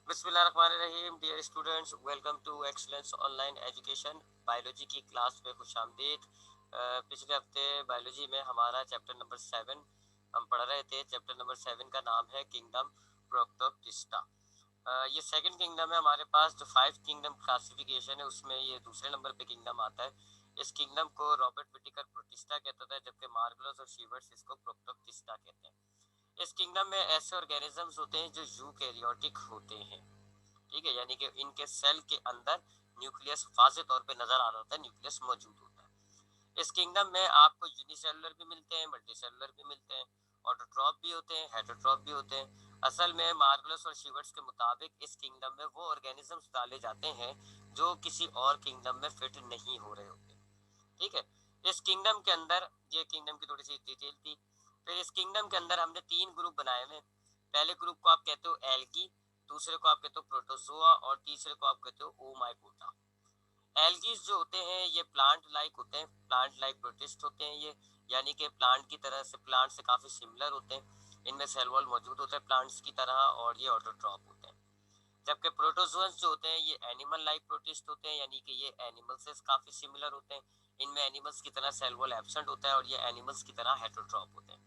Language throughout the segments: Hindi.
बिस्मिल्लाहिर्रहमानिर्रहीम। Dear students, welcome to excellence online education. Biology की क्लास में खुशामदीद। पिछले हफ्ते बायोलॉजी में हमारा चैप्टर नंबर 7 हम पढ़ रहे थे। चैप्टर नंबर 7 का नाम है किंगडम प्रोक्टोप्टिस्टा। ये सेकंड किंगडम है हमारे पास। जो 5 किंगडम क्लासिफिकेशन है उसमें ये दूसरे नंबर पे किंगडम आता है। इस किंगडम को रॉबर्ट विटिकर प्रोटिस्टा कहता था, जबकि मार्गलोस और शीवर्ट्स इसको प्रोक्टोप्टिस्टा कहते हैं। इस किंगडम में ऐसे ऑर्गेनिजम्स होते हैं जो यूकैरियोटिक होते हैं। ठीक है, यानी कि इनके सेल के अंदर न्यूक्लियस वाज़ेह तौर पे नजर आ रहा होता है, न्यूक्लियस मौजूद होता है। इस किंगडम में आपको यूनिसेलुलर भी मिलते हैं, मल्टीसेलुलर भी मिलते हैं, ऑटोट्रॉप भी होते हैं, हेटरोट्रॉप भी होते हैं। असल में मार्गलस और शीवर्ट्स के मुताबिक इस किंगडम में वो ऑर्गेनिजम्स डाले जाते हैं जो किसी और किंगडम में फिट नहीं हो रहे होते। ठीक है, इस किंगडम के अंदर ये किंगडम की थोड़ी सी डिटेल थी। फिर इस किंगडम के अंदर हमने 3 ग्रुप बनाए हुए। पहले ग्रुप को आप कहते हो एल्गी, दूसरे को आप कहते हो प्रोटोजोआ और तीसरे को आप कहते हो ओमाइकोटा। एल्गीज जो होते हैं ये प्लांट लाइक होते हैं, प्लांट लाइक प्रोटिस्ट होते हैं ये, यानी कि प्लांट की तरह से, प्लांट से काफी सिमिलर होते हैं। इनमें सेल वॉल मौजूद होता है प्लांट्स की तरह और ये ऑटोट्रॉप होते हैं। जबकि प्रोटोजोअन्स जो होते हैं ये एनिमल लाइक प्रोटिस्ट होते हैं, यानी कि ये एनिमल से काफी सिमिलर होते हैं। इनमें एनिमल्स की तरह सेल वॉल एब्सेंट होता है और ये एनिमल्स की तरह हेटरोट्रॉप होते हैं।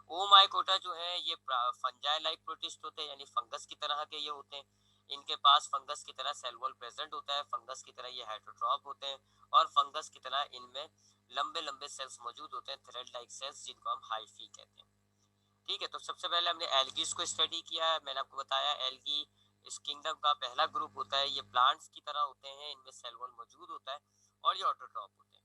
ओमाइकोटा जो है ये फंजाई लाइक प्रोटिस्ट होते हैं, यानी फंगस की तरह के ये होते हैं। इनके पास फंगस की तरह सेल वॉल प्रेजेंट होता है, फंगस की तरह ये हेटरोट्रॉप होते हैं और फंगस की तरह इनमें लंबे लंबे सेल्स मौजूद होते हैं, थ्रेड लाइक सेल्स, जिनको हम हाइफी कहते हैं। ठीक है, तो सबसे पहले हमने एल्गीज को स्टडी किया है। मैंने आपको बताया एल्गी इस किंगडम का पहला ग्रुप होता है। ये प्लांट्स की तरह होते हैं, इनमें सेल वॉल मौजूद होता है और ये ऑटोट्रॉप होते हैं।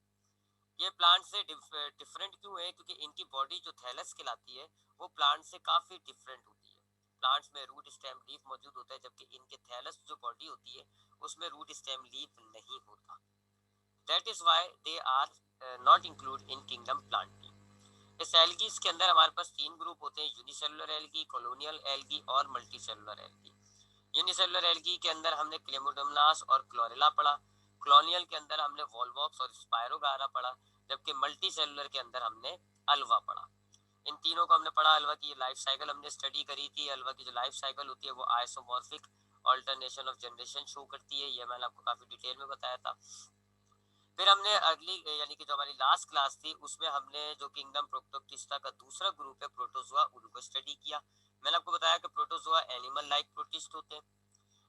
ये प्लांट से डिफरेंट क्यों है? क्योंकि इनकी बॉडी जो थैलस कहलाती है वो प्लांट से काफी डिफरेंट होती है। प्लांट्स में रूट स्टेम लीफ मौजूद होता है, जबकि इनके थैलस जो बॉडी होती है उसमें रूट स्टेम लीफ नहीं होता। That is why they are not include in kingdom plant. इस एल्गीज के अंदर हमारे पास 3 ग्रुप होते हैं: यूनिसेलुलर एल्गी, कॉलोनियल एल्गी और मल्टीसेलुलर एल्गी। यूनिसेलुलर एल्गी के अंदर हमने क्लेमोडोमनास और क्लोरेला पढ़ा। कॉलोनियल के अंदर हमने वॉल्वॉक्स और स्पायरोगारा पढ़ा, जबकि मल्टी सेलुलर के अंदर हमने अल्वा पढ़ा। इन तीनों को हमने पढ़ा। अल्वा की लाइफ साइकिल हमने स्टडी करी थी। अल्वा की जो लाइफ साइकिल होती है वो isomorphic alternation of generation show करती है, ये मैंने आपको काफी डिटेल में बताया था। फिर हमने अगली यानी कि जो हमारी लास्ट क्लास थी उसमें हमने जो किंगडम प्रोक्टोक्टिस्टा का दूसरा ग्रुप है प्रोटोजोआ, उनको स्टडी किया। मैंने आपको बताया कि प्रोटोजोआ एनिमल लाइक प्रोटिस्ट होते हैं।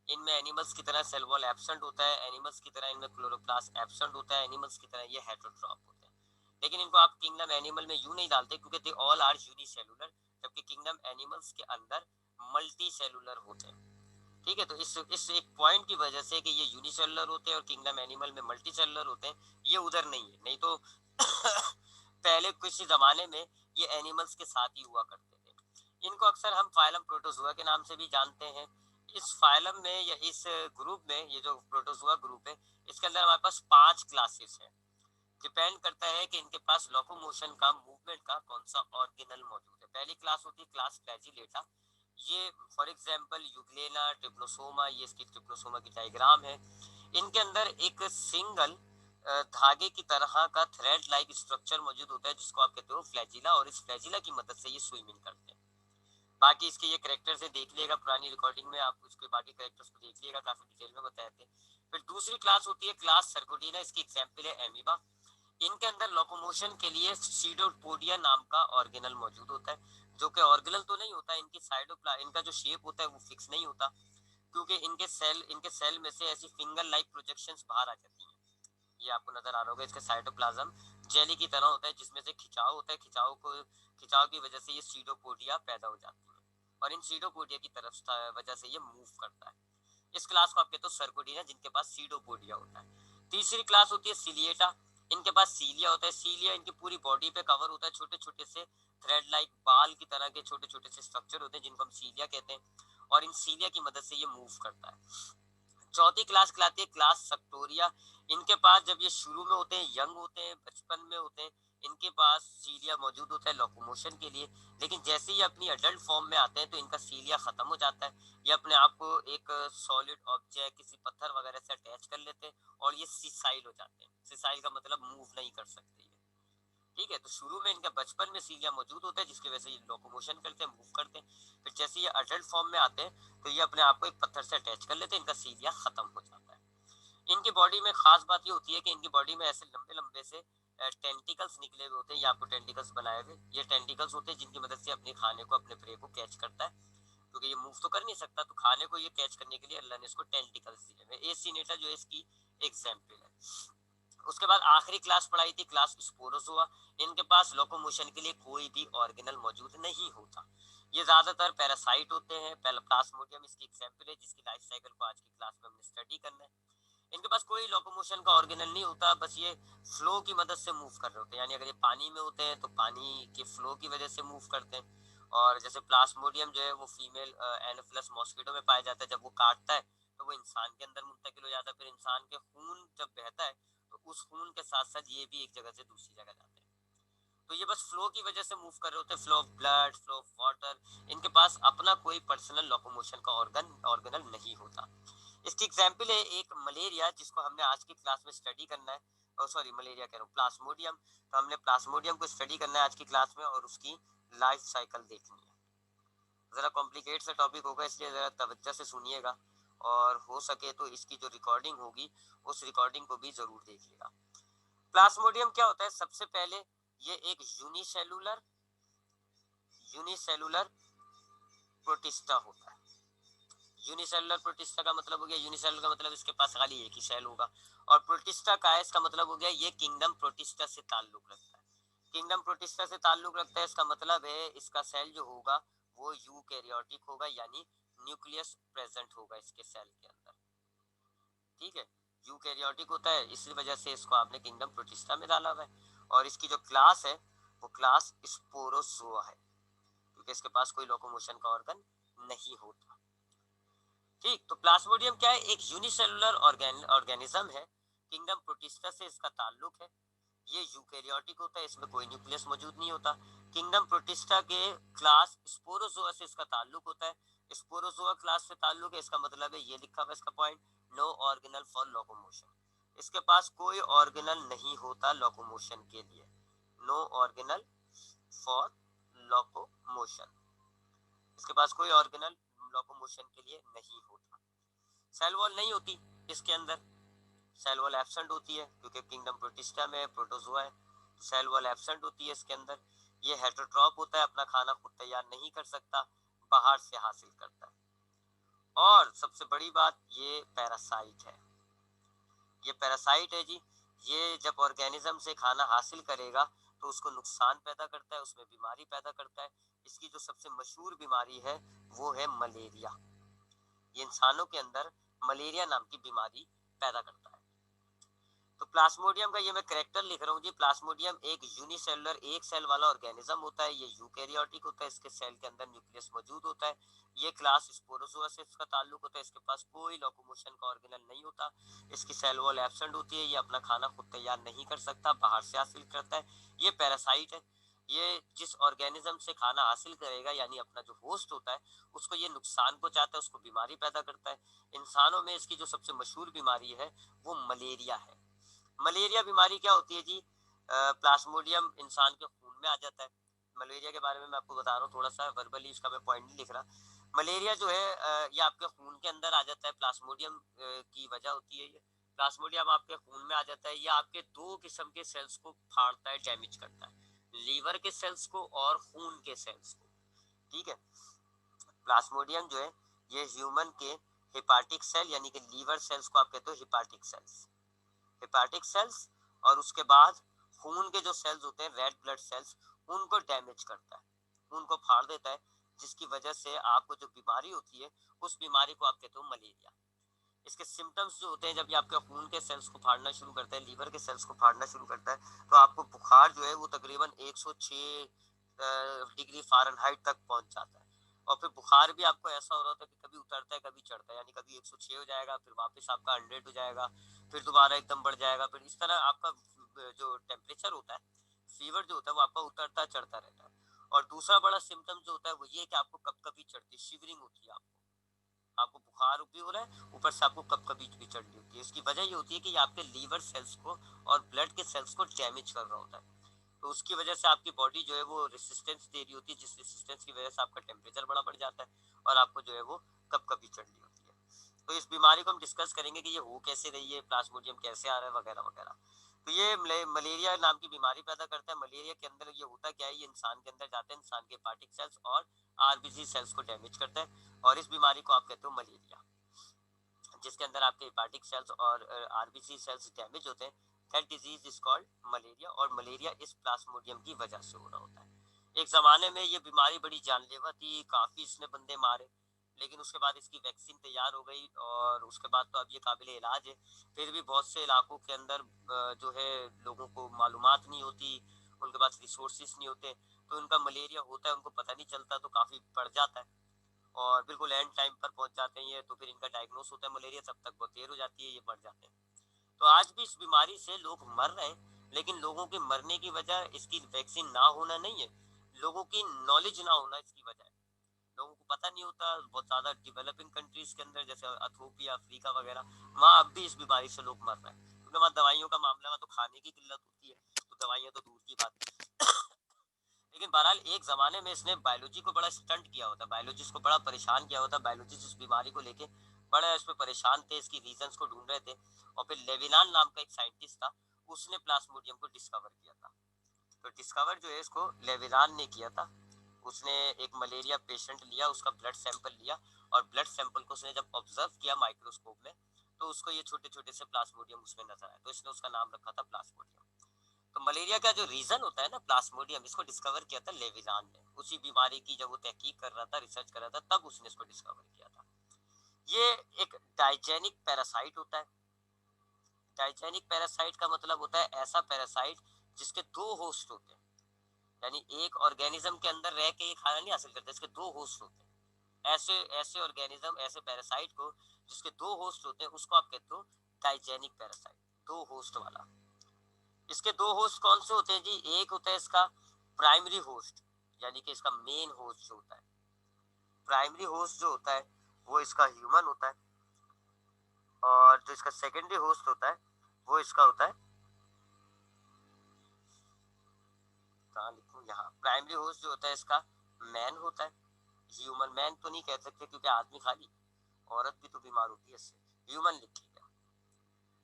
इनमें एनिमल्स की तरह सेल वॉल एब्सेंट होता है, एनिमल्स की तरह इनमें क्लोरोप्लास्ट एब्सेंट होता है, एनिमल्स की तरह ये हेटरोट्रॉप होते हैं। लेकिन इनको आप किंगडम एनिमल में यूं नहीं डालते क्योंकि दे ऑल आर यूनिसेलुलर, जबकि किंगडम एनिमल्स के अंदर मल्टी सेलुलर होते हैं। ठीक है, तो इस एक पॉइंट की वजह से कि ये यूनिसेलुलर होते हैं और किंगडम एनिमल में मल्टी सेलुलर होते हैं, ये उधर नहीं है। नहीं तो पहले किसी जमाने में ये एनिमल्स के साथ ही हुआ करते थे। इनको अक्सर हम फाइलम प्रोटोजुआ के नाम से भी जानते हैं। इस फाइलम में या इस ग्रुप में, ये जो प्रोटोजुआ ग्रुप है, इसके अंदर हमारे पास 5 क्लासेस है। डिपेंड करता है कि इनके पास लोकोमोशन का, मूवमेंट का कौन सा ऑर्गेनल मौजूद है। पहली क्लास होती है क्लास फ्लैजिलेटा। ये फॉर एग्जांपल यूग्लेना, ट्रिप्लोसोमा, ये इसकी ट्रिप्लोसोमा की डायग्राम है। इनके अंदर एक सिंगल धागे की तरह का थ्रेड लाइक स्ट्रक्चर मौजूद होता है जिसको आप कहते हो फ्लैजिला, और इस फ्लैजिला की मदद से ये स्विमिंग करते हैं। बाकी इसके ये करेक्टर से देख लिएगा, पुरानी रिकॉर्डिंग में आप उसके बाकी करेक्टर्स को देख लिएगा, काफी डिटेल में बताए थे। फिर दूसरी क्लास होती है क्लास सर्कोडीना, इसकी एग्जाम्पल है एमीबा। इनके अंदर लोकोमोशन के लिए सीडोपोडिया नाम का ऑर्गेनल मौजूद होता है, जो कि ऑर्गेनल तो नहीं होता, इनकी साइडोप्ला इनका जो शेप होता है वो फिक्स नहीं होता, क्योंकि इनके सेल में से ऐसी फिंगर लाइक प्रोजेक्शंस बाहर आ जाती हैं। ये आपको नजर आ रहा होगा, इसका साइटोप्लाज्म जेली की तरह होता है जिसमें से खिंचाव होता है। खिंचाव की वजह से ये सीडोपोडिया पैदा हो जाती है और इन सीडोपोडिया की तरफ वजह से ये मूव करता है। इस क्लास को आप कहते हो सर्कोडिना, जिनके पास सीडोपोडिया होता है। तीसरी क्लास होती है सिलिएटा। इनके पास सीलिया होता है। सीलिया इनकी पूरी बॉडी पे कवर होता है, छोटे छोटे से थ्रेड लाइक बाल की तरह के छोटे छोटे से स्ट्रक्चर होते हैं जिनको हम सीलिया कहते हैं, और इन सीलिया की मदद से ये मूव करता है। चौथी क्लास कहलाती है क्लास सक्टोरिया। इनके पास जब ये शुरू में होते हैं, यंग होते हैं, बचपन में होते हैं, इनके पास सीलिया मौजूद होता है लोकोमोशन के लिए। लेकिन जैसे ही अपनी अडल्ट फॉर्म में आते हैं तो इनका सीलिया खत्म हो जाता है। ये अपने आप को एक सॉलिड ऑब्जेक्ट, किसी पत्थर वगैरह से अटैच कर लेते हैं और ये सिसाइल हो जाते हैं। सिसाइल का मतलब मूव नहीं कर सकते ये। ठीक है। तो शुरू में इनके बचपन में सीलिया मौजूद होता है, जिसकी वजह से ये लोकोमोशन करते हैं, मूव करते हैं। फिर जैसे ये अडल्ट फॉर्म में आते हैं तो ये अपने आप को एक पत्थर से अटैच कर लेते हैं, इनका सीलिया खत्म हो जाता है। इनकी बॉडी में खास बात ये होती है कि इनकी बॉडी में ऐसे लंबे लंबे से टेंटिकल्स निकले हुए होते हैं, ये आपको टेंटिकल्स बनाए हुए, ये टेंटिकल्स होते हैं जिनकी मदद से अपने खाने को, अपने प्रे को कैच करता है, क्योंकि ये मूव तो कर नहीं सकता, तो खाने को ये कैच करने के लिए अल्लाह ने इसको टेंटिकल्स दिए हुए। एसिनेटा जो है इसकी एग्जाम्पल है। उसके बाद आखिरी क्लास पढ़ाई थी क्लास स्पोरोजोआ। इनके पास लोकोमोशन के लिए कोई भी ऑर्गेनल मौजूद नहीं होता, ये ज्यादातर पैरासाइट होते हैं। प्लाज्मोडियम इसकी एग्जाम्पल है, जिसकी लाइफ साइकिल को आज की क्लास में हमने स्टडी करना है। इनके पास कोई लोकोमोशन का ऑर्गेनल नहीं होता, बस ये फ्लो की मदद से मूव कर रहे होते हैं, यानी अगर ये पानी में होते हैं तो पानी के फ्लो की वजह से मूव करते हैं। और जैसे प्लाज्मोडियम जो है वो फीमेल एनोफिलस मॉस्किटो में पाया जाता है, जब वो काटता है तो वो इंसान के अंदर मुंतकिल हो जाता है, फिर इंसान के खून जब बहता है तो उस खून के साथ साथ ये भी एक जगह से दूसरी जगह जाते हैं। तो ये बस फ्लो की वजह से मूव कर रहे होते हैं, flow of blood, flow of water. इनके पास अपना कोई पर्सनल लोकोमोशन का ऑर्गेनल नहीं होता। इसकी एग्जाम्पल है एक मलेरिया, जिसको हमने आज की क्लास में स्टडी करना है। सॉरी, मलेरिया कह रहा हूँ, प्लाज्मोडियम। तो हमने प्लाज्मोडियम को स्टडी करना है आज की क्लास में, और उसकी लाइफ साइकिल देखनी है। जरा कॉम्प्लिकेट सा टॉपिक होगा, इसलिए जरा तवज्जो से सुनिएगा, और हो सके तो इसकी जो रिकॉर्डिंग होगी उस रिकॉर्डिंग को भी जरूर देखिएगा। प्लाज्मोडियम क्या होता है? सबसे पहले ये एक यूनिसेलुलर प्रोटिस्टा होता है। यूनिसेलुलर प्रोटिस्टा का मतलब हो गया, यूनिसेलुलर का मतलब इसके पास खाली एक ही सेल होगा, और प्रोटिस्टा का है इसका मतलब हो गया ये किंगडम प्रोटिस्टा से ताल्लुक रखता है। किंगडम प्रोटिस्टा से ताल्लुक रखता है, इसका मतलब है इसका सेल जो होगा वो यूकैरियोटिक होगा, यानी न्यूक्लियस प्रेजेंट होगा इसके सेल के अंदर। ठीक है, यूकैरियोटिक होता है, इसी वजह से इसको आपने किंगडम प्रोटिस्टा में डाला हुआ है। और इसकी जो क्लास है वो क्लास स्पोरोजोआ है, क्योंकि इसके पास कोई लोकोमोशन का ऑर्गन नहीं होता। ठीक, तो प्लाज्मोडियम क्या है? एक यूनिसेलुलर ऑर्गेनिज्म है, किंगडम प्रोटिस्टा से इसका ताल्लुक है। ये यूकैरियोटिक होता है, इसमें कोई न्यूक्लियस मौजूद नहीं होता। किंगडम प्रोटिस्टा के क्लास स्पोरोजोआ से इसका ताल्लुक होता है। स्पोरोजोआ क्लास से ताल्लुक है, इसका मतलब है ये लिखा हुआ इसका point, no organelle for locomotion. इसके पास कोई ऑर्गेनल नहीं होता लोकोमोशन के लिए, नो ऑर्गेनल फॉर लोकोमोशन। इसके पास कोई ऑर्गेनल लोकोमोशन के लिए नहीं होता। सेल वॉल नहीं होती इसके अंदर, सेल वॉल एब्सेंट होती है, क्योंकि किंगडम प्रोटिस्टा में प्रोटोजोआ है, तो सेल वॉल एब्सेंट होती है इसके अंदर। ये हेटरोट्रॉप होता है, अपना खाना खुद तैयार नहीं कर सकता, बाहर से हासिल करता है। और सबसे बड़ी बात, ये पैरासाइट है। ये पैरासाइट है जी। ये जब ऑर्गेनिज्म से खाना हासिल करेगा तो उसको नुकसान पैदा करता है, उसमें बीमारी पैदा करता है। इसकी जो सबसे मशहूर बीमारी है वो है मलेरिया। ये इंसानों के अंदर मलेरिया नाम की बीमारी पैदा करता है। तो प्लाज्मोडियम का ये मैं करेक्टर लिख रहा हूँ जी। प्लाज्मोडियम एक यूनिसेलुलर, एक सेल वाला ऑर्गेनिज्म होता है, ये यूकैरियोटिक होता है, इसके सेल के अंदर न्यूक्लियस मौजूद होता है। ये क्लास स्पोरोजोआ से इसका ताल्लुक होता है, इसके पास कोई लोकोमोशन का ऑर्गेनल नहीं होता। इसकी सेल वॉल एब्सेंट होती है, ये अपना खाना खुद तैयार नहीं कर सकता, बाहर से हासिल करता है। ये पैरासाइट है। ये जिस ऑर्गेनिज्म से खाना हासिल करेगा, यानी अपना जो होस्ट होता है, उसको ये नुकसान पहुंचाता है, उसको बीमारी पैदा करता है। इंसानों में इसकी जो सबसे मशहूर बीमारी है वो मलेरिया है। मलेरिया बीमारी क्या होती है जी? प्लाज्मोडियम इंसान के खून में आ जाता है। मलेरिया के बारे में मैं आपको बता रहा हूँ थोड़ा सा, वर्बली इसका मैं पॉइंट नहीं लिख रहा। मलेरिया जो है ये आपके खून के अंदर आ जाता है, प्लाज्मोडियम की वजह होती है ये। प्लाज्मोडियम आपके खून में आ जाता है, ये आपके दो किस्म के सेल्स को फाड़ता है, डैमेज करता है, लीवर के सेल्स को और खून के सेल्स को। ठीक है, प्लाज्मोडियम जो है ये ह्यूमन के हेपाटिक सेल, यानी कि लीवर सेल्स को आप कहते हो हेपाटिक सेल्स, हेपाटिक सेल्स, और उसके बाद खून के जो सेल्स होते हैं, रेड ब्लड सेल्स, उनको डैमेज करता है, उनको फाड़ देता है, जिसकी वजह से आपको जो बीमारी होती है उस बीमारी को आप कहते हो मलेरिया। इसके सिम्टम्स जो होते हैं, जब ये आपके खून के सेल्स को फाड़ना शुरू करता है, लीवर के सेल्स को फाड़ना शुरू करता है, तो आपको बुखार जो है वो तकरीबन 106 डिग्री फ़ारेनहाइट तक पहुंच जाता है। और फिर बुखार भी आपको ऐसा हो रहा होता है कि कभी उतरता है कभी चढ़ता है, यानी कभी 106 हो जाएगा, फिर वापस आपका 100 हो जाएगा, फिर दोबारा एकदम बढ़ जाएगा, फिर इस तरह आपका जो टेम्परेचर होता है, फीवर जो होता है, वो आपका उतरता चढ़ता रहता है। और दूसरा बड़ा सिम्टम जो होता है वो ये कि आपको कभी चढ़ती है, शिवरिंग होती है, आपको बुखार भी हो रहा है, ऊपर से आपको कभी भी चढ़ रही होती है। इसकी वजह ये होती है कि ये आपके लीवर सेल्स को और ब्लड के सेल्स को डैमेज कर रहा होता है। तो उसकी वजह से आपकी बॉडी जो है वो रेसिस्टेंस दे रही होती है, जिस रेसिस्टेंस की वजह से आपका टेम्परेचर बड़ा बढ़ जाता है और आपको जो है वो कभी चढ़ रही होती है। तो इस बीमारी को हम डिस्कस करेंगे कि ये हो कैसे रही है, प्लाज्मोडियम कैसे आ रहा है, वगैरह वगैरह। तो ये मलेरिया नाम की बीमारी पैदा करता है। मलेरिया के अंदर ये होता क्या है, ये इंसान के अंदर जाता है, इंसान के हेपाटिक सेल्स और आरबीसी सेल्स को डैमेज करता है, और इस बीमारी को आप कहते हो मलेरिया, जिसके अंदर आपके हेपाटिक सेल्स और आरबीसी सेल्स डैमेज होते हैं। That disease is called malaria, और मलेरिया इस प्लाज्मोडियम की वजह से हो रहा होता है। एक जमाने में ये बीमारी बड़ी जानलेवा थी, काफी इसने बंदे मारे, लेकिन उसके बाद इसकी वैक्सीन तैयार हो गई और उसके बाद तो अब ये काबिल इलाज है। फिर भी बहुत से इलाकों के अंदर जो है लोगों को मालूमात नहीं होती, उनके पास रिसोर्सेज नहीं होते, तो उनका मलेरिया होता है उनको पता नहीं चलता, तो काफी बढ़ जाता है और बिल्कुल एंड टाइम पर पहुंच जाते हैं ये, तो फिर इनका डायग्नोस होता है मलेरिया, तब तक बहुत देर हो जाती है, ये बढ़ जाते हैं। तो आज भी इस बीमारी से लोग मर रहे हैं, लेकिन लोगों के मरने की वजह इसकी वैक्सीन ना होना नहीं है, लोगों की नॉलेज ना होना इसकी वजह है। लोगों को पता नहीं होता, बहुत ज्यादा डेवलपिंग कंट्रीज के अंदर जैसे अथोपिया, अफ्रीका वगैरह, वहाँ अब भी इस बीमारी से लोग मर रहे हैं, क्योंकि वहाँ दवाइयों का मामला में तो खाने की किल्लत होती है, तो दवाइयाँ तो दूर की बात। लेकिन बहरहाल एक जमाने में इसने बायोलॉजी को बड़ा स्टंट किया होता, बायोलॉजिस्ट को बड़ा परेशान किया होता। बायोलॉजिस्ट इस बीमारी को लेके बड़ा इस पे परेशान थे, इसकी रीजंस को ढूंढ रहे थे, और फिर लेविनान नाम का एक साइंटिस्ट था, उसने प्लाज्मोडियम को डिस्कवर किया था। तो डिस्कवर जो है इसको लेविनान ने किया था। उसने एक मलेरिया पेशेंट लिया, उसका ब्लड सैंपल लिया, और ब्लड सैंपल को उसने जब ऑब्जर्व किया माइक्रोस्कोप में, तो उसको ये छोटे छोटे से प्लाज्मोडियम उसमें नजर आया, तो इसने उसका नाम रखा था प्लाज्मोडियम। तो मलेरिया का जो रीजन होता है ना प्लाज्मोडियम, इसको डिस्कवर किया था लेविनान ने, उसी बीमारी की जब वो तहकीक कर रहा था, रिसर्च कर रहा था, तब उसने इसको डिस्कवर किया था। ये एक डाइजेनिक पैरासाइट होता है। डाइजेनिक पैरासाइट का मतलब होता है ऐसा पैरासाइट जिसके दो होस्ट होते हैं, यानी एक ऑर्गेनिज्म के अंदर रह के ये खाना नहीं हासिल करता, इसके दो होस्ट होते हैं। ऐसे ऐसे ऑर्गेनिज्म, ऐसे पैरासाइट को जिसके दो होस्ट होते हैं, उसको आप कहते हो डाइजेनिक पैरासाइट, दो होस्ट वाला। इसके दो होस्ट कौन से होते हैं जी, एक होता है इसका प्राइमरी होस्ट, यानी कि इसका मेन होस्ट जो होता है, प्राइमरी होस्ट जो होता है वो इसका ह्यूमन होता है, और जो इसका सेकेंडरी होस्ट होता है वो इसका होता है, कहाँ लिखूं, यहाँ प्राइमरी होस्ट जो होता है इसका मैन होता है। ह्यूमन, मैन तो नहीं कह सकते क्योंकि आदमी खाली, औरत भी तो बीमार होती है इससे, ह्यूमन लिख लिया।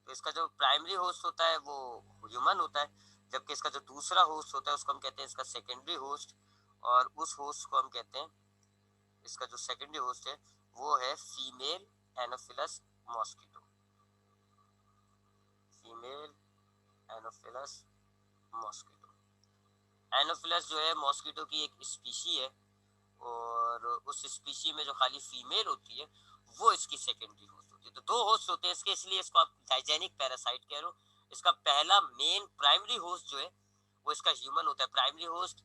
तो इसका जो प्राइमरी होस्ट होता है वो ह्यूमन होता है, जबकि इसका जो दूसरा होस्ट होता है उसको हम कहते हैं इसका सेकेंडरी होस्ट, और उस होस्ट को हम कहते हैं, इसका जो सेकेंडरी होस्ट है वो है female Anopheles mosquito, female Anopheles mosquito. Anopheles जो है मॉस्किटो की एक स्पीशी है, और उस स्पीशी में जो खाली फीमेल होती है वो इसकी सेकेंडरी होस्ट होती है। तो दो होस्ट होते हैं इसके, इसलिए इसको आप डाइजेनिक पैरासाइट कह रहे हो। इसका पहला मेन प्राइमरी होस्ट जो है वो इसका ह्यूमन होता है, प्राइमरी होस्ट,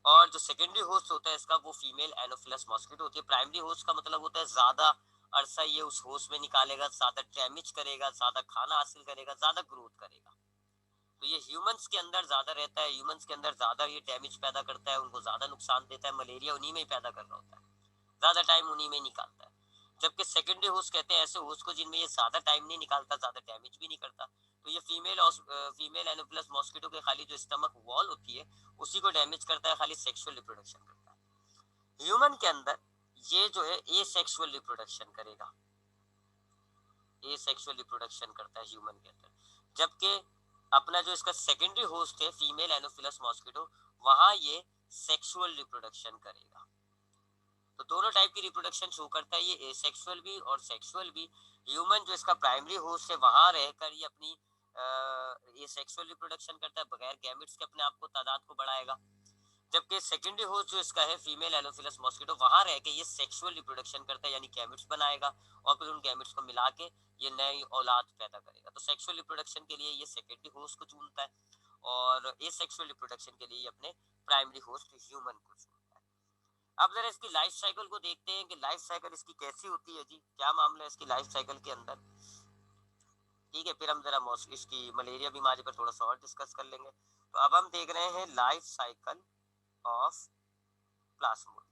और जो सेकेंडरी होस्ट होता है इसका वो फीमेल एनोफिलस मॉस्किटो होती है। प्राइमरी होस्ट का मतलब होता है ज्यादा अरसा ये उस होस्ट में निकालेगा, ज्यादा डैमेज करेगा, ज्यादा खाना हासिल करेगा, ज्यादा ग्रोथ करेगा। तो ये ह्यूमंस के अंदर ज्यादा रहता है, ह्यूमंस के अंदर ज्यादा ये डैमेज पैदा करता है, उनको ज्यादा नुकसान देता है, मलेरिया उन्हीं में ही पैदा कर रहा होता है, ज्यादा टाइम उन्हीं में निकालता है। जबकि सेकेंडरी होस्ट कहते हैं ऐसे होस्ट को जिनमें ये ज्यादा टाइम नहीं निकालता, ज्यादा डैमेज भी नहीं करता। तो ये फीमेल एनोफिलस मॉस्किटो के खाली जो स्टमक वॉल होती है उसी को डैमेज करता है, खाली सेक्सुअल रिप्रोडक्शन करता है। ह्यूमन के अंदर ये जो है ए सेक्सुअल रिप्रोडक्शन करेगा, ए सेक्सुअल रिप्रोडक्शन करता है ह्यूमन के अंदर, जबकि अपना जो इसका सेकेंडरी होस्ट है फीमेल एनोफिलस मॉस्किटो, वहां ये सेक्सुअल रिप्रोडक्शन करेगा। तो दोनों टाइप की रिप्रोडक्शन शो करता है, ये एसेक्सुअल भी और सेक्सुअल भी। ह्यूमन जो इसका प्राइमरी होस्ट है वहां रहकर ये अपनी एसेक्सुअल रिप्रोडक्शन करता है, बगैर गैमेट्स के अपने आप को तादाद को बढ़ाएगा। जबकि सेकेंडरी होस्ट जो इसका है फीमेल एनोफिलस मॉस्किटो, वहां रह के ये सेक्सुअल रिप्रोडक्शन करता है, यानी गैमेट्स बनाएगा, और फिर उन गैमेट्स को मिला के ये नई औलाद पैदा करेगा। तो सेक्सुअल रिप्रोडक्शन के लिए ये सेकेंडरी होस्ट को चुनता है, और एसेक्सुअल रिप्रोडक्शन के लिए ये अपने प्राइमरी होस्ट ह्यूमन को चुनता है। अब जरा इसकी लाइफ साइकिल को देखते हैं कि लाइफ साइकिल इसकी कैसी होती है जी, क्या मामला है इसकी लाइफ साइकिल के अंदर। ठीक है, फिर हम जरा इसकी मलेरिया बीमारी पर थोड़ा सा और डिस्कस कर लेंगे। तो अब हम देख रहे हैं life cycle of Plasmodium.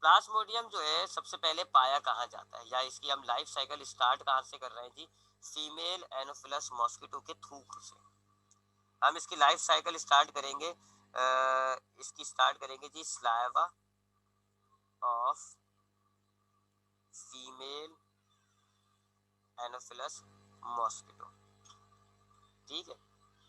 Plasmodium जो है सबसे पहले पाया कहाँ जाता है, या इसकी हम लाइफ साइकिल स्टार्ट कहाँ से कर रहे हैं जी, फीमेल एनोफिलस मॉस्किटो के थूक से हम इसकी लाइफ साइकिल स्टार्ट करेंगे। इसकी स्टार्ट करेंगे जी saliva of female Anopheles mosquito. ठीक है,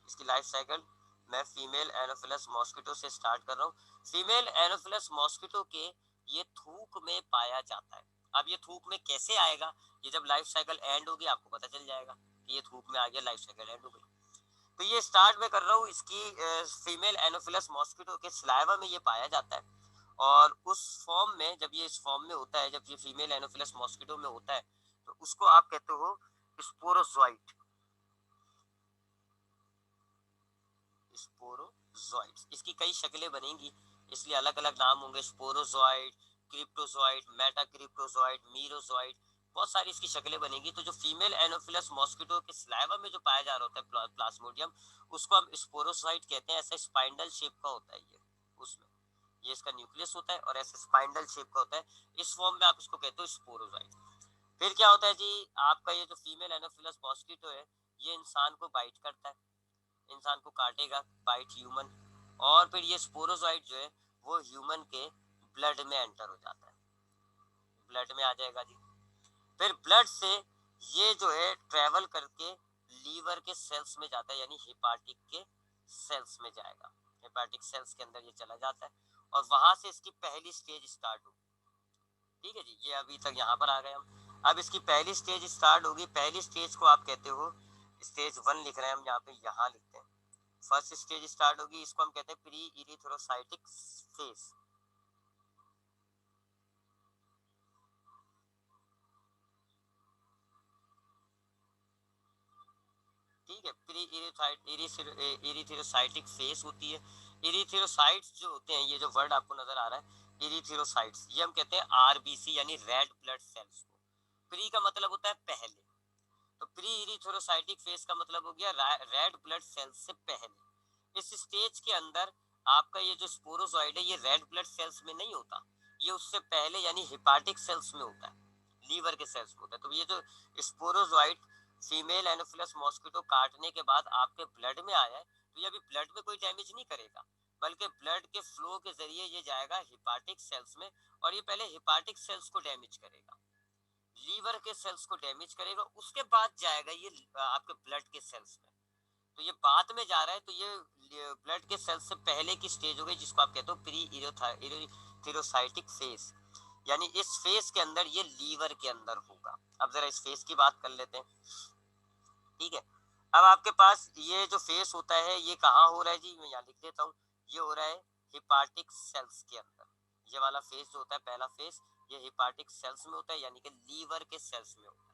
इसकी लाइफ साइकिल मैं फीमेल एनोफिलस मॉस्किटो से स्टार्ट कर रहा हूँ। फीमेल एनोफिलस मॉस्किटो के ये थूक में पाया जाता है। अब ये थूक में कैसे आएगा, ये जब लाइफ साइकिल एंड होगी आपको पता चल जाएगा कि ये थूक में आ गया, लाइफ साइकिल एंड हो गई। तो ये स्टार्ट में कर रहा हूँ, इसकी फीमेल एनोफिलस मॉस्किटो के स्लाइवा में ये पाया जाता है। और उस फॉर्म में, जब ये इस फॉर्म में होता है, जब ये फीमेल एनोफिलस मॉस्किटो में होता है, तो उसको आप कहते हो स्पोरोजोइट। स्पोरोजोइट्स, इसकी कई शक्लें बनेंगी, इसलिए अलग अलग नाम होंगे, स्पोरोजोइट, क्रिप्टोजोइट, मेटाक्रिप्टोजोइट, मीरोजोइट, बहुत सारी इसकी शक्लें बनेंगी। तो जो फीमेल एनोफिलस मॉस्किटो के स्लाइवा में जो पाया जा रहा होता है प्लाज्मोडियम, उसको हम स्पोरोजोइट कहते हैं। ऐसा स्पाइंडल शेप का होता है ये, उसमें ये इसका न्यूक्लियस होता है और ऐसे स्पाइंडल शेप का होता है, इस फॉर्म में आप इसको कहते हो स्पोरोजोइट। फिर क्या होता है जी, आपका ये जो फीमेल एनोफिलस मॉस्किटो है, ये इंसान को बाइट करता है, इंसान को काटेगा, बाइट ह्यूमन। और फिर ये स्पोरोजोइट जो है वो ह्यूमन के ब्लड में एंटर हो जाता है, ब्लड में आ जाएगा जी। फिर ब्लड से ये जो है ट्रेवल करके लीवर के सेल्स में जाता है, यानी हेपाटिक के सेल्स में जाएगा, हेपाटिक सेल्स के अंदर ये चला जाता है और वहां से इसकी पहली स्टेज स्टार्ट होगी। ठीक है जी, ये अभी तक यहाँ पर आ गए हम। अब इसकी पहली स्टेज स्टार्ट होगी, पहली स्टेज को आप कहते हो स्टेज 1 लिख रहे हैं हम यहाँ पे, यहाँ लिखते हैं फर्स्ट स्टेज स्टार्ट होगी, इसको हम कहते हैं प्री इरिथ्रोसाइटिक फेज। ठीक है, प्री इरिथ्रोसाइटिक फेज होती है। इरिथ्रोसाइट्स जो होते हैं, ये जो वर्ड आपको नजर आ रहा है इरिथ्रोसाइट्स, ये हम कहते हैं आरबीसी यानी रेड ब्लड सेल्स को। प्री का मतलब होता है पहले, तो प्री इरिथ्रोसाइटिक फेज का मतलब हो गया रेड ब्लड सेल्स से पहले। इस स्टेज के अंदर आपका ये जो स्पोरोजोइड है ये रेड ब्लड सेल्स में नहीं होता, ये उससे पहले यानी हेपाटिक सेल्स में होता है, लीवर के सेल्स में होता है। तो ये जो स्पोरोजोइड फीमेल एनोफिलस मॉस्किटो काटने के बाद आपके ब्लड में आया है, तो ये अभी ब्लड में कोई डैमेज नहीं करेगा, बल्कि ब्लड के फ्लो के जरिए ये जाएगा हेपाटिक सेल्स में, और ये पहले हेपाटिक सेल्स को डैमेज करेगा, लीवर के सेल्स को डैमेज करेगा, उसके बाद जाएगा ये आपके ब्लड के सेल्स में। तो ये बाद में जा रहा है, तो ये ब्लड के सेल्स से पहले की स्टेज हो गई, जिसको आप कहते हो प्री इरिथ्रोसाइटिक फेज, यानी इस फेज के अंदर ये लीवर के अंदर होगा। अब जरा इस फेज की बात कर लेते हैं। ठीक है, अब आपके पास ये जो फेज होता है ये कहाँ हो रहा है जी, मैं यहाँ लिख देता हूँ, ये हो रहा है हेपाटिक सेल्स के अंदर। ये वाला फेज जो होता है पहला फेज, ये हेपाटिक सेल्स में होता है, यानी कि लीवर के सेल्स में होता है।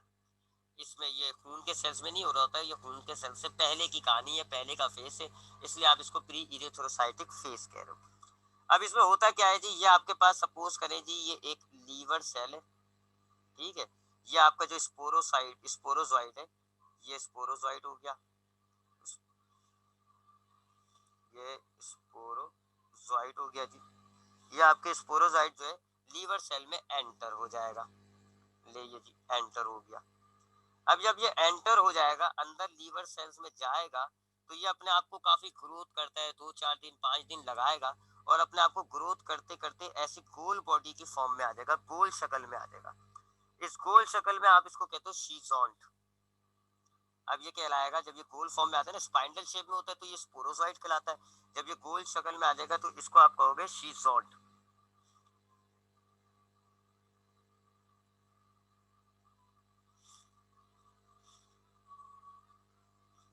इसमें ये खून के सेल्स में नहीं हो रहा होता है, ये खून के सेल्स से पहले की कहानी है, पहले का फेज है, इसलिए आप इसको प्री इरिथ्रोसाइटिक फेज कह रहे हो। अब इसमें होता क्या है जी, ये आपके पास सपोज करें जी ये एक लीवर सेल है। ठीक है, ये आपका जो स्पोरोजोइड है, ये स्पोरोजोइड हो गया, ये स्पोरोजोइड हो गया जी। ये आपके स्पोरोजोइड जो है लीवर सेल में एंटर हो जाएगा, ले ये जी एंटर हो गया। अब जब ये एंटर हो जाएगा अंदर लीवर सेल्स में जाएगा, तो ये अपने आप को काफी ग्रोथ करता है, 2-4 दिन 5 दिन लगाएगा, और अपने आप को ग्रोथ करते करते ऐसी गोल बॉडी की फॉर्म में आ जाएगा, गोल शक्ल में आ जाएगा। इस गोल शक्ल में आप इसको कहते हो शीजोंट। अब ये कहलाएगा, जब ये गोल फॉर्म में आता है ना, स्पाइंडल शेप में होता है, तो ये स्पोरोजोइट कहलाता है। जब ये गोल शक्ल में आ जाएगा तो इसको आप कहोगे शीजोंट।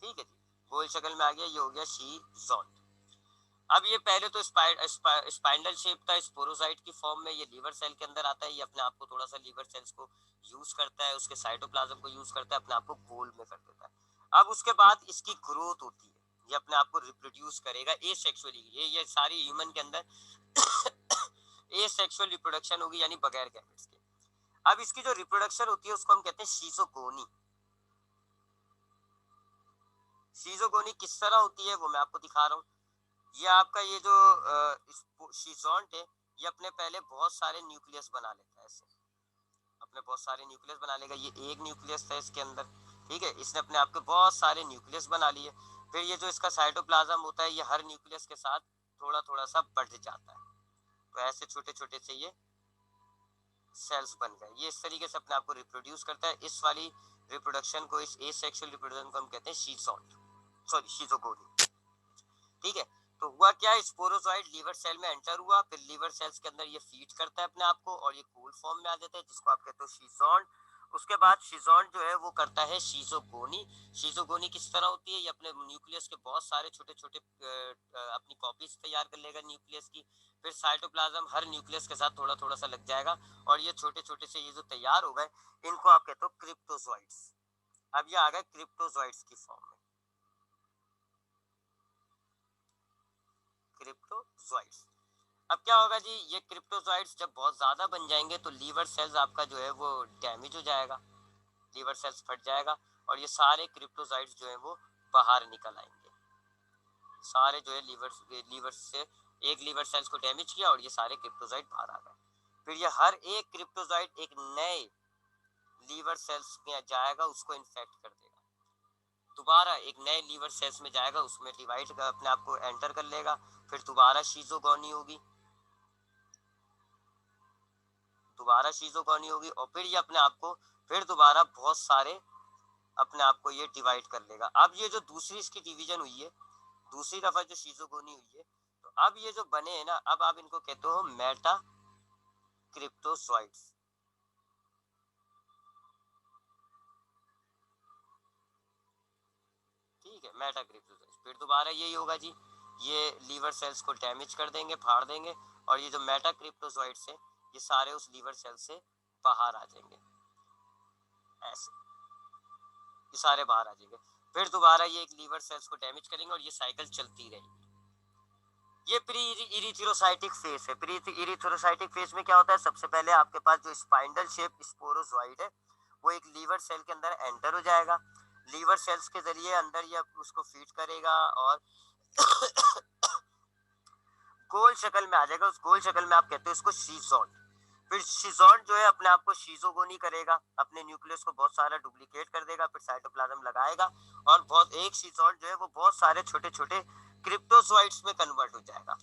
ठीक है जी, गोल शक्ल में आ गया, ये हो गया शीजोंट। अब ये पहले तो स्पाइंडल शेप था, स्पोरोसाइट की फॉर्म में, ये लीवर सेल के अंदर आता है, ये अपने आप को थोड़ा सा लीवर सेल्स को यूज करता है, उसके साइटोप्लाज्म को यूज करता है, अपने आप को गोल में कर देता है। अब उसके बाद इसकी ग्रोथ होती है, ये अपने आप को रिप्रोड्यूस करेगा एसेक्सुअली, ये सारी ह्यूमन के अंदर एसेक्सुअल रिप्रोडक्शन होगी, यानी बगैर गैमेट्स के। अब इसकी जो रिप्रोडक्शन होती है उसको हम कहते हैं शीजोगोनी। शीजोगोनी किस तरह होती है वो मैं आपको दिखा रहा हूँ। ये आपका ये जो शीजोंट है, ये अपने पहले बहुत सारे न्यूक्लियस बना लेता है, ऐसे अपने बहुत सारे न्यूक्लियस बना लेगा। ये एक न्यूक्लियस था इसके अंदर, ठीक है, इसने अपने आप के बहुत सारे न्यूक्लियस बना लिए। फिर ये जो इसका साइटोप्लाज्म होता है, ये हर न्यूक्लियस के साथ थोड़ा थोड़ा सा बढ़ जाता है, तो ऐसे छोटे छोटे से ये सेल्स बन गए। ये इस तरीके से अपने आप को रिप्रोड्यूस करता है। इस वाली रिप्रोडक्शन को, इस एसेक्सुअल रिप्रोडक्शन को हम कहते हैं शीज़ोट, सॉरी शीज़ोगोनी, ठीक है। तो हुआ क्या, स्पोरोजोइड लीवर सेल में एंटर हुआ, फिर लीवर सेल्स के अंदर ये फीड करता है अपने आप को और ये कूल फॉर्म में आ जाता है, जिसको आप कहते हो शीज़ोन। उसके बाद शीज़ोन जो है वो करता है शीज़ोगोनी। शीज़ोगोनी किस तरह होती है, ये अपने न्यूक्लियस के बहुत सारे छोटे छोटे अपनी कॉपीज तैयार कर लेगा न्यूक्लियस की। फिर साइटोप्लाज्म हर न्यूक्लियस के साथ थोड़ा थोड़ा सा लग जाएगा और ये छोटे छोटे से ये जो तैयार हो गए, इनको आप कहते हो क्रिप्टोजोइड्स। अब ये आ गए क्रिप्टोजोइड्स की फॉर्म में, क्रिप्टोजोइड्स। अब क्या होगा जी, ये क्रिप्टोजोइड्स जब बहुत ज्यादा बन जाएंगे तो लीवर सेल्स आपका जो है वो डैमेज हो जाएगा, लीवर सेल्स फट जाएगा और ये सारे क्रिप्टोजोइड्स जो है वो बाहर निकल आएंगे। सारे जो है लीवर से एक लीवर सेल्स को डैमेज किया और ये सारे क्रिप्टोजोइड बाहर आ गए। फिर ये हर एक क्रिप्टोजोइड एक नए लीवर सेल्स में जाएगा, उसको इन्फेक्ट कर देगा, दोबारा एक नए लीवर सेल्स में जाएगा, उसमें डिवाइड कर अपने आप को एंटर कर लेगा। फिर दोबारा शीजोगोनी होगी, दोबारा शीजोगोनी होगी और फिर ये अपने आप को फिर दोबारा बहुत सारे अपने आप को ये डिवाइड कर लेगा। अब ये जो दूसरी इसकी डिवीजन हुई है, दूसरी दफा जो शीजोगोनी हुई है, तो अब ये जो बने हैं ना, अब आप इनको कहते हो मेटा क्रिप्टोसॉइड्स, ठीक है, मेटा क्रिप्टोसॉइड्स। फिर दोबारा यही होगा जी, ये लीवर सेल्स को डैमेज कर देंगे, फाड़ देंगे और ये जो मेटा क्रिप्टोसॉइड्स है ये सारे उस लीवर सेल से बाहर आ जाएंगे, ऐसे ये सारे बाहर आ जाएंगे। फिर दोबारा ये एक लीवर सेल्स को डैमेज करेंगे और ये साइकिल चलती रहेगी। ये प्री इरिथ्रोसाइटिक फेज है। प्री इरिथ्रोसाइटिक फेज में क्या होता है, सबसे पहले आपके पास जो स्पाइंडल शेप स्पोरोजोइड है वो एक लीवर सेल के अंदर एंटर हो जाएगा, लीवर सेल्स के जरिए अंदर ये उसको फीड करेगा और गोल शक्ल में आ जाएगा। उस गोल शक्ल में आप कहते हो इसको शीजोन। फिर शीजोन जो है अपने आप को शीजोगोनी करेगा, अपने न्यूक्लियस को बहुत सारा डुप्लीकेट कर देगा, फिर साइटोप्लाज्म लगाएगा और बहुत एक शीजोन जो है वो बहुत सारे छोटे छोटे क्रिप्टोसॉइड्स में कन्वर्ट हो जाएगा।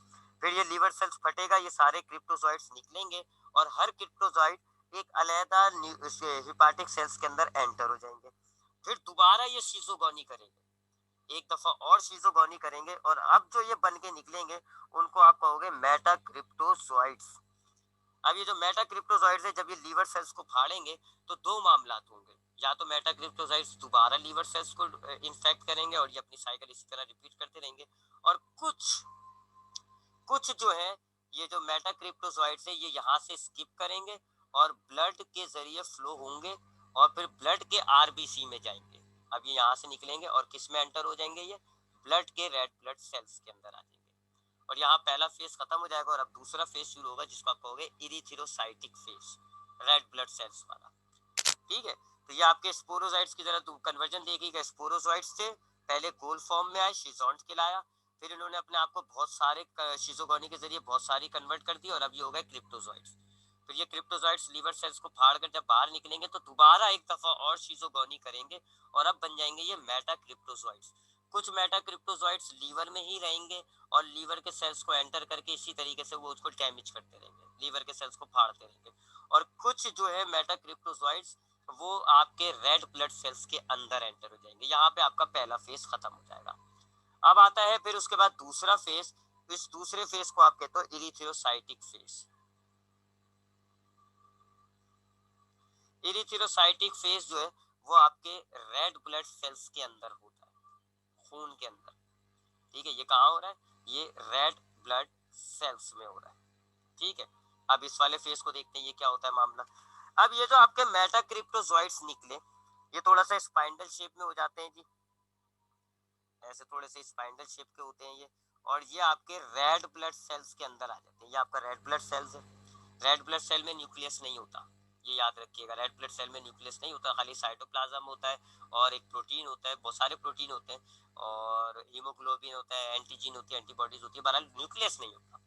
फिर ये लीवर सेल्स फटेगा, ये सारे क्रिप्टोसॉइड्स निकलेंगे और हर क्रिप्टोसॉइड एक अलहदा हिपाटिक सेल्स के अंदर एंटर हो जाएंगे। फिर दोबारा ये शीजोगोनी करेंगे, एक दफा और शीजोगोनी करेंगे और अब जो ये बन के निकलेंगे उनको आप कहोगे मेटा क्रिप्टोसॉइड्स। अब ये जो मेटा क्रिप्टोसॉइड्स है, जब ये लीवर सेल्स को फाड़ेंगे तो दो मामला होंगे, या तो मेटा क्रिप्टोसॉइड्स दोबारा लीवर सेल्स को इन्फेक्ट करेंगे और ये अपनी साइकिल इसी तरह रिपीट करते रहेंगे, और कुछ कुछ जो है ये जो मेटा क्रिप्टोसॉइड्स है ये यहाँ से स्किप करेंगे और ब्लड के जरिए फ्लो होंगे और फिर ब्लड के आरबीसी में जाएंगे। अब ये यहाँ से निकलेंगे और किस में एंटर हो जाएंगे, ये ब्लड के रेड ब्लड सेल्स के अंदर आ जाएंगे और यहाँ पहला फेज खत्म हो जाएगा और अब दूसरा फेज शुरू होगा जिसको आप कहोगे erythrocytic phase, red blood cells वाला, ठीक है। तो ये आपके स्पोरोजाइट्स की तरह कन्वर्जन देखिएगा, स्पोरोजोइट्स से पहले गोल फॉर्म में आए, शीजोन्ट कहलाया, फिर इन्होंने अपने आप को बहुत सारे शीजोगोनी के जरिए बहुत सारी कन्वर्ट कर दी और अब ये हो गए क्रिप्टोजोइट्स। फिर ये क्रिप्टोजोइट्स लीवर सेल्स को फाड़ कर जब बाहर निकलेंगे तो दोबारा एक दफा और शीजोगोनी करेंगे और अब बन जाएंगे ये मेटा क्रिप्टोजोइट्स। कुछ मेटा क्रिप्टोजोइट्स लीवर में ही रहेंगे और लीवर के सेल्स को एंटर करके इसी तरीके से वो उसको डैमेज करते रहेंगे, लीवर के सेल्स को फाड़ते रहेंगे, और कुछ जो है मेटा क्रिप्टोजोइट्स वो आपके रेड ब्लड सेल्स के अंदर एंटर हो जाएंगे। यहाँ पे आपका पहला फेज खत्म हो जाएगा। अब आता है फिर उसके बाद दूसरा फेज, इस दूसरे फेज को आप कहते हो इरिथ्रोसाइटिक फेज। इरिथ्रोसाइटिक फेज जो है वो आपके रेड ब्लड सेल्स के अंदर होता है, खून के अंदर, ठीक है। ये कहाँ हो रहा है, ये रेड ब्लड सेल्स में हो रहा है, ठीक है। अब इस वाले फेज को देखते हैं ये क्या होता है मामला। अब ये जो आपके मेटा क्रिप्टोजोइड्स निकले ये थोड़ा सा स्पाइंडल शेप में हो जाते हैं जी, ऐसे थोड़े से स्पाइंडल शेप के होते हैं ये, और ये आपके रेड ब्लड सेल्स के अंदर आ जाते हैं। ये आपका रेड ब्लड सेल्स है, रेड ब्लड सेल में न्यूक्लियस नहीं होता, ये याद रखिएगा, रेड ब्लड सेल में न्यूक्लियस नहीं होता, खाली साइटोप्लाज्म होता है और एक प्रोटीन होता है, बहुत सारे प्रोटीन होते हैं और हीमोग्लोबिन होता है, एंटीजीन होती है, एंटीबॉडीज होती है, बहरहाल न्यूक्लियस नहीं होता।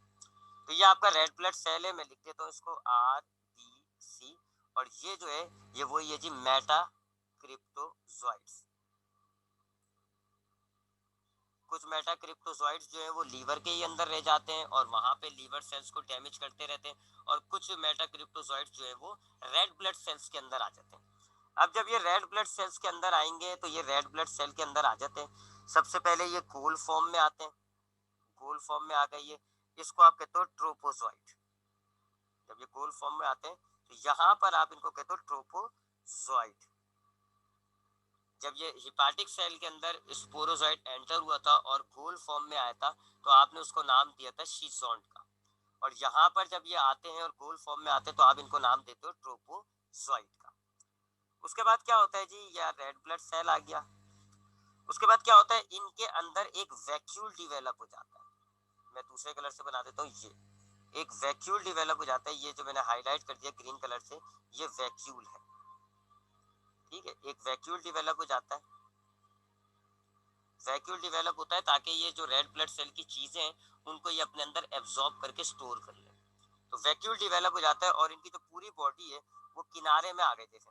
तो ये आपका रेड ब्लड सेल है, मैं लिख देता हूँ इसको RBC, और ये जो है ये वही है जी मेटा क्रिप्टोजोइड्स। कुछ मेटा क्रिप्टोजोइड्स जो है वो लीवर के ही अंदर रह जाते हैं और वहां पे लीवर सेल्स को डैमेज करते रहते हैं, और कुछ मेटा क्रिप्टोजोइड्स जो है वो रेड ब्लड सेल्स के अंदर आ जाते हैं। अब जब ये रेड ब्लड सेल्स के अंदर आएंगे तो ये रेड ब्लड सेल के अंदर आ जाते हैं, सबसे पहले ये गोल फॉर्म में आते हैं, गोल फॉर्म में आ गए ये, इसको आप कहते हो ट्रोपोजोइट। जब ये गोल फॉर्म में आते हैं तो यहाँ पर आप इनको कहते हो ट्रोपोजोइट। जब ये हिपाटिक सेल के अंदर स्पोरोजोइट एंटर हुआ था और गोल फॉर्म में आया था तो आपने उसको नाम दिया था शीजोंड का, और यहाँ पर जब ये आते हैं और गोल फॉर्म में आते हैं तो आप इनको नाम देते हो ट्रोपोजोइट का। उसके बाद क्या होता है जी, यह रेड ब्लड सेल आ गया। उसके बाद क्या होता है, इनके अंदर एक वैक्यूल डिवेलप हो जाता है, मैं दूसरे कलर से बना देता हूँ, ये एक वैक्यूल डिवेलप हो जाता है, ये जो मैंने हाईलाइट कर दिया ग्रीन कलर से ये वैक्यूल है, ठीक है, एक वैक्यूल डिवेलप हो जाता है। वैक्यूल डिवेलप होता है ताकि ये जो रेड ब्लड सेल की चीजें हैं उनको ये अपने अंदर एब्जॉर्ब करके स्टोर कर ले। तो वैक्यूल डिवेलप हो जाता है और इनकी जो पूरी बॉडी है वो किनारे में आ गई, देखें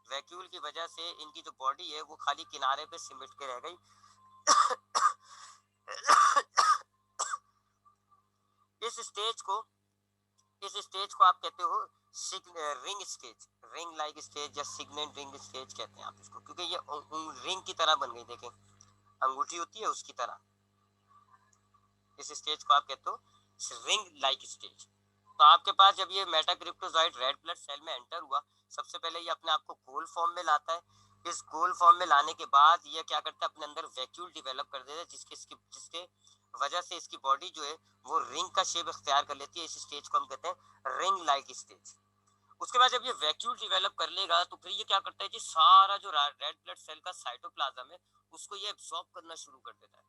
वैक्यूल की वजह से इनकी जो बॉडी है वो खाली किनारे पे सिमट के रह गई। इस स्टेज को आप कहते हो ring stage, ring like stage या सिग्नल रिंग स्टेज कहते हैं आप इसको, क्योंकि ये रिंग की तरह बन गई, देखें अंगूठी होती है उसकी तरह, इस स्टेज को आप कहते हो रिंग लाइक स्टेज। तो आपके पास जब ये मेटाक्रिप्टोजोइड रेड ब्लड सेल में एंटर हुआ, सबसे पहले ये अपने आप को गोल फॉर्म में लाता है, इस गोल फॉर्म में लाने के बाद ये क्या करता है अपने अंदर वैक्यूल डिवेलप कर देता है, जिसके वजह से इसकी बॉडी जो है वो रिंग का शेप इख्तियार कर लेती है। इस स्टेज को हम कहते हैं रिंग लाइक स्टेज। उसके बाद जब ये वैक्यूल डिवेलप कर लेगा तो फिर ये क्या करता है जी, सारा जो रेड ब्लड सेल का साइटोप्लाज्म है उसको ये एब्जॉर्ब करना शुरू कर देता है,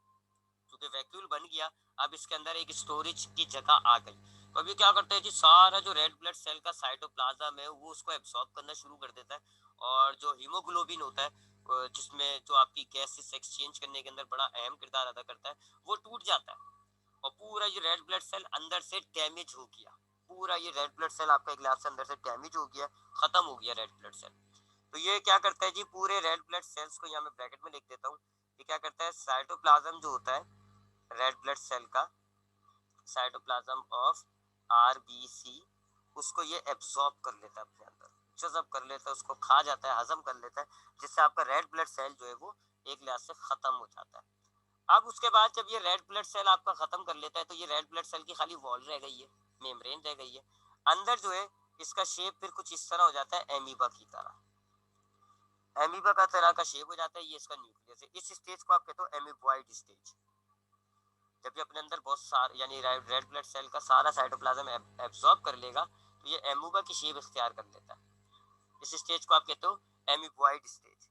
क्योंकि वैक्यूल बन गया, अब इसके अंदर एक स्टोरेज की जगह आ गई। तो अभी क्या करते हैं जी, सारा जो रेड ब्लड सेल का साइटोप्लाज्म है वो उसको एब्सॉर्ब करना शुरू कर देता है, और जो हीमोग्लोबिन होता है जिसमें जो आपकी गैसेस एक्सचेंज करने के अंदर बड़ा अहम किरदार अदा करता है, वो टूट जाता है और पूरा ये रेड ब्लड सेल अंदर से डैमेज हो गया। पूरा ये रेड ब्लड सेल आपका ग्लास से अंदर से डैमेज हो गया, खत्म हो गया रेड ब्लड सेल। तो ये क्या करता है जी, पूरे रेड ब्लड सेल्स को यहाँ मैं ब्रैकेट में लिख देता हूँ, ये क्या करता है, साइटोप्लाज्म जो होता है रेड ब्लड सेल का, साइटोप्लाज्म ऑफ RBC, उसको ये एब्सॉर्ब कर लेता है अपने अंदर, जज़ब कर लेता है, उसको खा जाता है, हजम कर लेता है, जिससे आपका रेड ब्लड सेल जो है वो एक लिहाज से खत्म हो जाता है। अब उसके बाद जब ये रेड ब्लड सेल आपका खत्म कर लेता है तो ये रेड ब्लड सेल की खाली वॉल रह गई है, मेम्ब्रेन रह गई है, अंदर जो है इसका शेप फिर कुछ इस तरह हो जाता है, एमीबा की तरह, एमीबा का तरह का शेप हो जाता है, ये इसका न्यूक्लियस है। इस स्टेज को आप कहते हो एमीबॉइड स्टेज। जब ये अपने अंदर बहुत सारा यानी रेड ब्लड सेल का सारा साइटोप्लाज्म एब्जॉर्ब कर लेगा तो ये एमूबा की शेप इख्तियार कर लेता है, इस स्टेज को आप कहते हो एमीबॉइड स्टेज।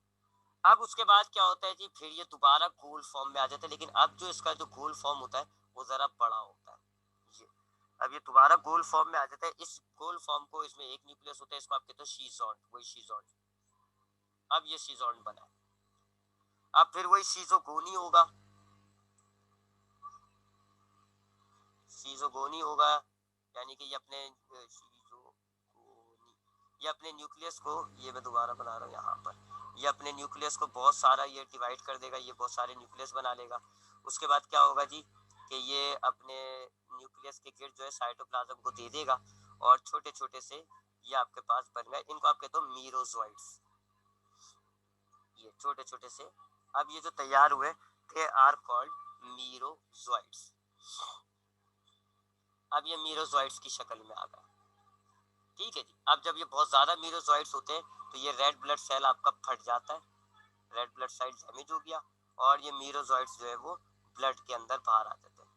अब उसके बाद क्या होता है जी, फिर ये दोबारा गोल फॉर्म में आ जाता है, लेकिन अब जो इसका जो गोल फॉर्म होता है वो जरा बड़ा होता है, ये अब ये दोबारा गोल फॉर्म में आ जाता है। इस गोल फॉर्म को, इसमें एक न्यूक्लियस होता है, इसको आप कहते हो शीजोंड, वही शीजोंड, अब ये शीजोंड बना है। अब फिर वही शीजोगोनी होगा, शीजोगोनी होगा, यानी कि ये अपने न्यूक्लियस को, ये मैं दोबारा बना रहा हूँ यहाँ पर, ये अपने न्यूक्लियस को बहुत सारा ये डिवाइड कर देगा, ये बहुत सारे न्यूक्लियस बना लेगा। उसके बाद क्या होगा जी कि ये अपने न्यूक्लियस के गिर्द जो है साइटोप्लाज्म को दे देगा और छोटे छोटे से ये आपके पास बन गए, इनको आप कहते हो मीरोजोइड्स, ये छोटे छोटे से अब ये जो तैयार हुए दे आर कॉल्ड मीरोजोइड्स। अब ये मीरोजोइड्स की शक्ल में आ गए, ठीक है जी। अब जब ये बहुत ज्यादा मीरोजोइड्स होते हैं तो ये रेड ब्लड सेल आपका फट जाता है, रेड ब्लड सेल डैमेज हो गया और ये मीरोजोइड्स जो है वो ब्लड के अंदर बाहर आ जाते हैं।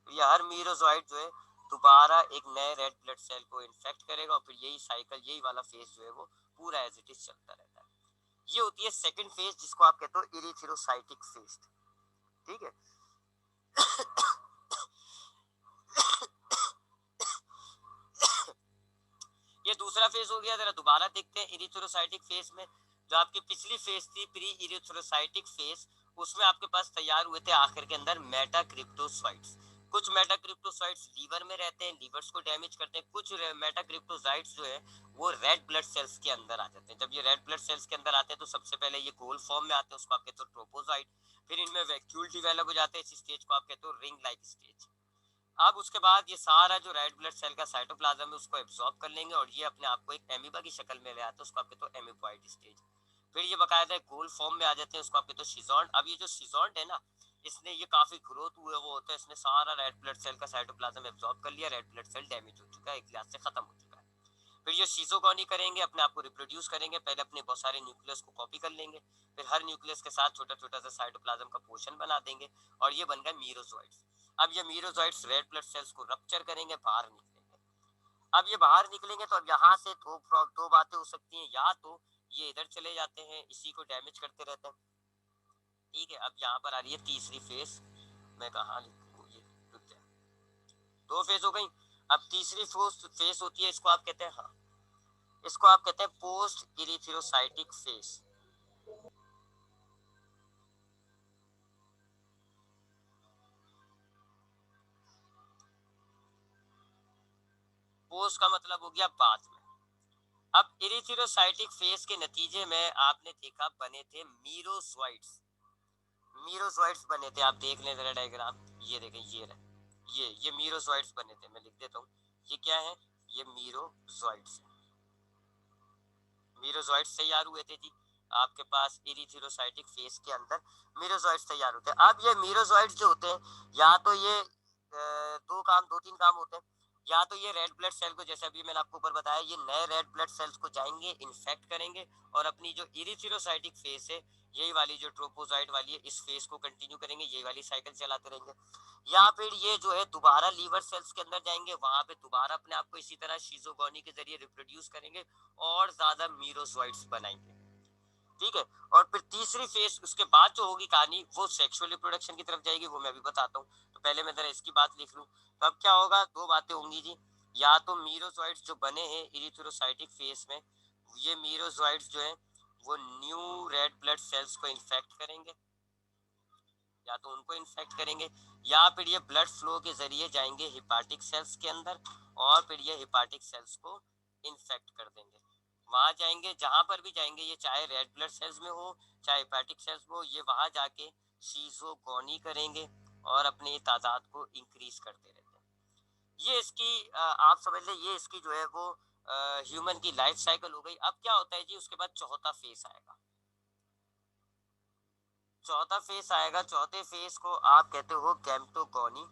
तो ये हर मीरोजोइड जो है दोबारा एक नए रेड ब्लड सेल को इन्फेक्ट करेगा और फिर यही साइकिल, यही वाला फेज जो है वो पूरा एज इट इज चलता रहता है। ये होती है सेकंड फेज, जिसको आप कहते हो इरिथ्रोसाइटिक फेज, ठीक है। ये दूसरा फेज हो गया। जरा दोबारा देखते हैं इरिथ्रोसाइटिक फेज में, जो आपकी पिछली फेज थी प्री इरिथ्रोसाइटिक फेज, उसमें आपके पास तैयार हुए थे आखिर के अंदर मेटाक्रिप्टोसाइट्स। कुछ मेटाक्रिप्टोसाइट्स लीवर में रहते हैं, लीवर्स को डैमेज करते हैं। कुछ मेटाक्रिप्टोसाइट्स जो है वो रेड ब्लड सेल्स के अंदर आ जाते हैं। जब ये रेड ब्लड सेल्स के अंदर आते हैं तो सबसे पहले ये गोल फॉर्म में आते हैं, उसको आप कहते हो ट्रोपोसाइट। फिर इनमें वैक्यूल डेवलप हो जाते हैं, इस स्टेज को आप कहते हो रिंग लाइक स्टेज। अब उसके बाद ये सारा जो रेड ब्लड सेल का साइटोप्लाज्म है उसको एब्जॉर्ब कर लेंगे और ये अपने आप को एक एमीबा की शक्ल में ले आता है, उसको आप कहते हो एमीबॉइड स्टेज। फिर ये बकायदा गोल फॉर्म में आ जाते हैं, उसको आप कहते हो शिजॉन्ट। अब ये जो शिजॉन्ट है ना, इसने ये काफी ग्रोथ हुए वो होता है, इसने सारा रेड ब्लड सेल का साइटोप्लाज्म एब्जॉर्ब कर लिया, रेड ब्लड सेल डैमेज हो चुका है, एक लिहाज से खत्म हो चुका है। फिर ये शीजोगोनी करेंगे, अपने आप को रिप्रोड्यूस करेंगे, पहले अपने बहुत सारे न्यूक्लियस को कॉपी कर लेंगे, फिर हर न्यूक्लियस के साथ छोटा छोटा सा साइटोप्लाज्म का पोर्शन बना देंगे और ये बन गए मीरोजोइड्स। अब ये मीरोजोइड्स रेड ब्लड सेल्स को रप्चर करेंगे, बाहर निकलेंगे। अब ये बाहर निकलेंगे तो अब यहाँ से दो बातें हो सकती हैं, या तो ये इधर चले जाते हैं, इसी को डैमेज करते रहते हैं, ठीक है। अब यहाँ पर आ रही है तीसरी फेज, मैं कहाँ लिखूँ, ये रुक जाए, दो फेज हो गई। अब तीसरी फेज होती है, इसको आप कहते हैं, हाँ, इसको आप कहते हैं पोस्ट इरिथ्रोसाइटिक फेज। पोस्ट का मतलब हो गया बाद में। अब इरिथ्रोसाइटिक फेज के नतीजे में आपने देखा बने थे मीरोजोइड्स। मीरोजोइड्स बने थे, आप देख लें जरा डायग्राम, ये देखें, ये रहे, ये मीरोजोइड्स बने थे, मैं लिख देता हूँ। ये क्या है, ये मीरोजोइड्स है। मीरोजोइड्स तैयार हुए थे जी आपके पास इरिथ्रोसाइटिक फेज के अंदर, मीरोजोइड्स तैयार होते हैं। अब ये मीरोजोइड्स जो होते हैं, या तो ये दो तीन काम होते हैं। या तो ये रेड ब्लड सेल को, जैसे अभी मैंने आपको ऊपर बताया, ये नए रेड ब्लड सेल्स को जाएंगे इन्फेक्ट करेंगे और अपनी जो इरिथ्रोसाइटिक फेज है, यही वाली जो ट्रोपोसाइट वाली है, इस फेज को कंटिन्यू करेंगे, यही वाली साइकिल चलाते रहेंगे। या फिर ये जो है दोबारा लीवर सेल्स के अंदर जाएंगे, वहां पे दोबारा अपने आप को इसी तरह शीजोगोनी के जरिए रिप्रोड्यूस करेंगे और ज्यादा मीरोजोइड्स बनाएंगे, ठीक है। और फिर तीसरी फेज उसके बाद जो होगी कहानी, वो सेक्सुअल रिप्रोडक्शन की तरफ जाएगी, वो मैं अभी बताता हूँ। तो पहले मैं जरा इसकी बात लिख लूँ। तो अब क्या होगा, दो बातें होंगी जी। या तो मीरोजोइड्स जो बने हैं इरिथ्रोसाइटिक फेज में, ये मीरोजोइड्स जो है वो न्यू रेड ब्लड सेल्स को इन्फेक्ट करेंगे, या तो उनको इन्फेक्ट करेंगे, या फिर ये ब्लड फ्लो के जरिए जाएंगे हिपाटिक सेल्स के अंदर और फिर ये हिपाटिक सेल्स को इन्फेक्ट कर देंगे। वहां जाएंगे, जहां पर भी जाएंगे, ये चाहे रेड ब्लड सेल्स में हो चाहे हिपाटिक सेल्स में हो, ये वहां जाके शीजोगोनी करेंगे और अपनी तादाद को इंक्रीज करते रहते हैं। ये इसकी आप समझ लें, ये इसकी जो है वो ह्यूमन की लाइफ साइकिल हो गई। अब क्या होता है जी, उसके बाद चौथा फेस आएगा। चौथा फेस आएगा, चौथे फेस को आप कहते हो गैमेटोगोनी।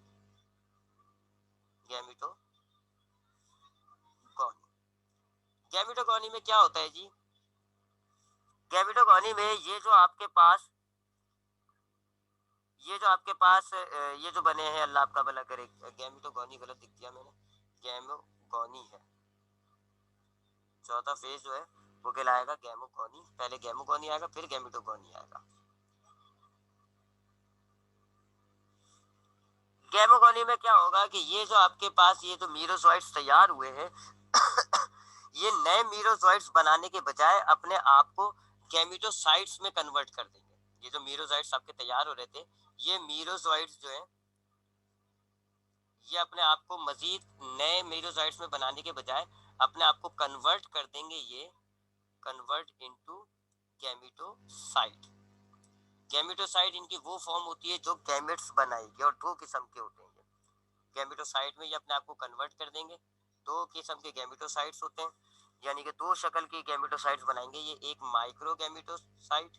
गैमेटोगोनी, गैमेटोगोनी में क्या होता है जी, गैमेटोगोनी में ये जो बने हैं, अल्लाह आपका भला करे, गैमेटोगोनी गलत लिख दिया मैंने, गैमोगोनी है। चौथा फेज जो है वो कहलाएगा गैमोगोनी, पहले गैमोगोनी आएगा फिर गैमेटोगोनी आएगा। गैमोगोनी में क्या होगा कि ये जो आपके पास ये जो मीरोजोइड्स तैयार हुए हैं ये नए मीरोजोइड्स बनाने के बजाय अपने आप को गैमेटोसाइट्स में कन्वर्ट कर देंगे। ये जो मीरोजोइड्स आपके तैयार हो रहे थे, ये मीरोजोइड्स जो है ये अपने आप को मजीद नए मीरोजोइड्स में बनाने के बजाय अपने आप को कन्वर्ट कर देंगे, ये कन्वर्ट इनटू गैमेटोसाइट। गैमेटोसाइट इनकी वो फॉर्म होती है जो गैमेट्स बनाएगी, और दो किस्म के होते हैं। गैमेटोसाइट में ये अपने आप को कन्वर्ट कर देंगे, दो किस्म के गैमेटोसाइट्स होते हैं, यानी कि दो शक्ल के गैमेटोसाइट्स बनाएंगे। ये एक माइक्रो गैमेटोसाइट,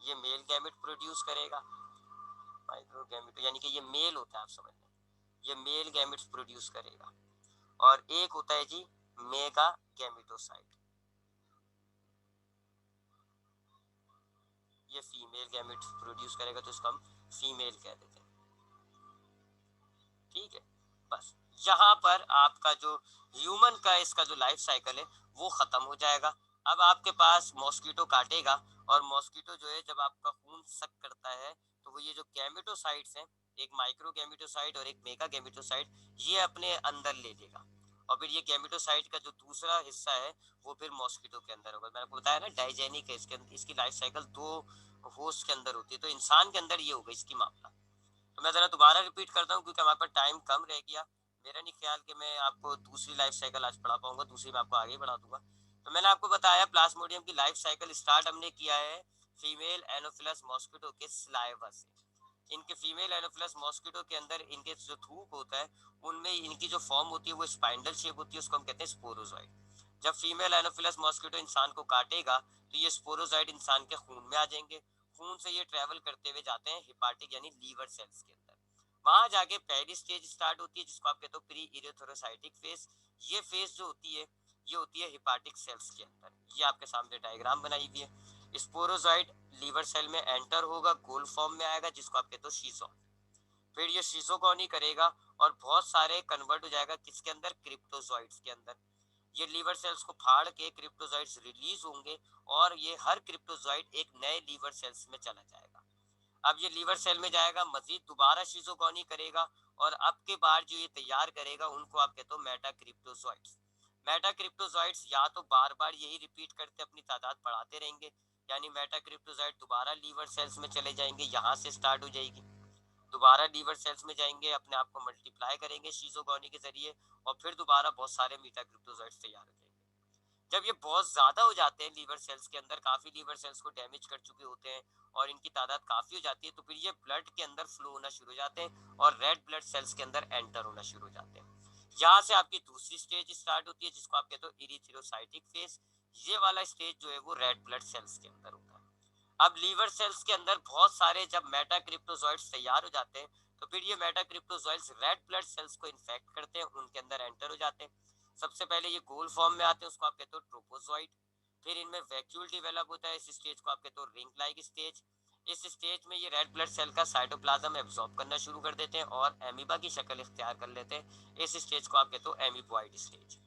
ये मेल गैमेट प्रोड्यूस करेगा, माइक्रो गैमेटो यानी कि ये मेल होता है, आप समझ लें, ये मेल गैमेट्स प्रोड्यूस करेगा। और एक होता है जी मेगा गैमेटोसाइट, ये फीमेल गैमेट्स प्रोड्यूस करेगा, तो इसको हम फीमेल कह देते हैं, ठीक है। बस यहाँ पर आपका जो ह्यूमन का इसका जो लाइफ साइकिल है वो खत्म हो जाएगा। अब आपके पास मॉस्किटो काटेगा, और मॉस्किटो जो है जब आपका खून सक करता है, तो वो ये जो गैमेटोसाइट्स हैं, एक माइक्रो गैमेटोसाइट और एक मेगा गैमेटोसाइट, ये अपने अंदर ले लेगा। और फिर ये गैमेटोसाइट का जो दूसरा हिस्सा है वो फिर मॉस्किटो के अंदर होगा। मैंने आपको बताया ना डाइजेनिक है, इसके इसकी लाइफ साइकिल दो होस्ट के अंदर होती है, तो इंसान के अंदर ये होगा इसकी मामला। तो मैं ज़रा दोबारा रिपीट करता हूँ क्योंकि हमारे पास टाइम कम रह गया। मेरा नहीं ख्याल कि मैं आपको दूसरी लाइफ साइकिल आज पढ़ा पाऊंगा, दूसरी मैं आपको आगे बढ़ा दूंगा। तो मैंने आपको बताया प्लाज्मोडियम की लाइफ साइकिल स्टार्ट हमने किया है फीमेल एनोफिलस मॉस्किटो के सलाइवा से। इनके फीमेल एनोफिलस मॉस्किटो के अंदर इनके जो थूक होता है उनमें इनकी जो फॉर्म होती है वो स्पाइंडल शेप होती है, उसको हम कहते हैं स्पोरोजोइड। जब फीमेल एनोफिलस मॉस्किटो इंसान को काटेगा तो ये स्पोरोजोइड इंसान के खून में आ जाएंगे। खून से ये ट्रेवल करते हुए जाते हैं हिपाटिक यानी लीवर सेल्स के अंदर। वहां जाके पहली स्टेज स्टार्ट होती है जिसको आप कहते हो प्री इरिथ्रोसाइटिक फेज। ये फेज जो होती है ये होती है हिपाटिक सेल्स के अंदर। ये आपके सामने डायग्राम बनाई हुई है। स्पोरोजोइड लीवर सेल में एंटर होगा, गोल फॉर्म में आएगा जिसको आप कहते हो शीजोन। फिर ये शीजोगोनी करेगा और बहुत सारे कन्वर्ट हो जाएगा किसके अंदर, क्रिप्टोजोइड्स के अंदर। ये लीवर सेल्स को फाड़ के क्रिप्टोजोइड्स रिलीज होंगे और ये हर क्रिप्टोजोइड एक नए लीवर सेल्स में चला जाएगा। अब ये लीवर सेल में जाएगा, मजीद दोबारा शीजोगोनी करेगा और अब के बार जो ये तैयार करेगा उनको आप कहते हो मेटाक्रिप्टोजोइड्स। मेटाक्रिप्टोजोइड्स या तो बार बार यही रिपीट करते अपनी तादाद बढ़ाते रहेंगे, यानी मेटाक्रिप्टोजोइड दोबारा लीवर सेल्स में चले जाएंगे, यहाँ से स्टार्ट हो जाएगी, दोबारा लीवर सेल्स में जाएंगे, अपने आप को मल्टीप्लाई करेंगे शीजोगोनी के जरिए और फिर दोबारा बहुत सारे मेटाक्रिप्टोजोइड्स तैयार हो जाएंगे। जब ये बहुत ज्यादा हो जाते हैं लीवर सेल्स के अंदर, काफी लीवर सेल्स को डैमेज कर चुके होते हैं और इनकी तादाद काफी हो जाती है, तो फिर ये ब्लड के अंदर फ्लो होना शुरू हो जाते हैं और रेड ब्लड सेल्स के अंदर एंटर होना शुरू हो जाते हैं। यहाँ से आपकी दूसरी स्टेज स्टार्ट होती है जिसको आप कहते हो इरिथ्रोसाइटिक फेज। ये वाला स्टेज जो है वो रेड ब्लड सेल्स के अंदर होता है। अब लीवर सेल्स के अंदर बहुत सारे जब मेटाक्रिप्टोजोइड्स तैयार हो जाते हैं तो फिर ये मेटाक्रिप्टोजोइड्स रेड ब्लड सेल्स को इन्फेक्ट करते हैं, उनके अंदर एंटर हो जाते हैं। सबसे पहले ये गोल फॉर्म में आते हैं, उसको आप कहते हो ट्रोपोजोइड। फिर इनमें वैक्यूल डेवलप होता है, इस स्टेज को आप कहते हो रिंग लाइक स्टेज। इस स्टेज में ये रेड ब्लड सेल का साइटोप्लाज्म एब्जॉर्ब करना शुरू कर देते हैं और एमीबा की शक्ल इख्तियार कर लेते हैं। इस स्टेज को आप कहते हो एमीबॉइड स्टेज।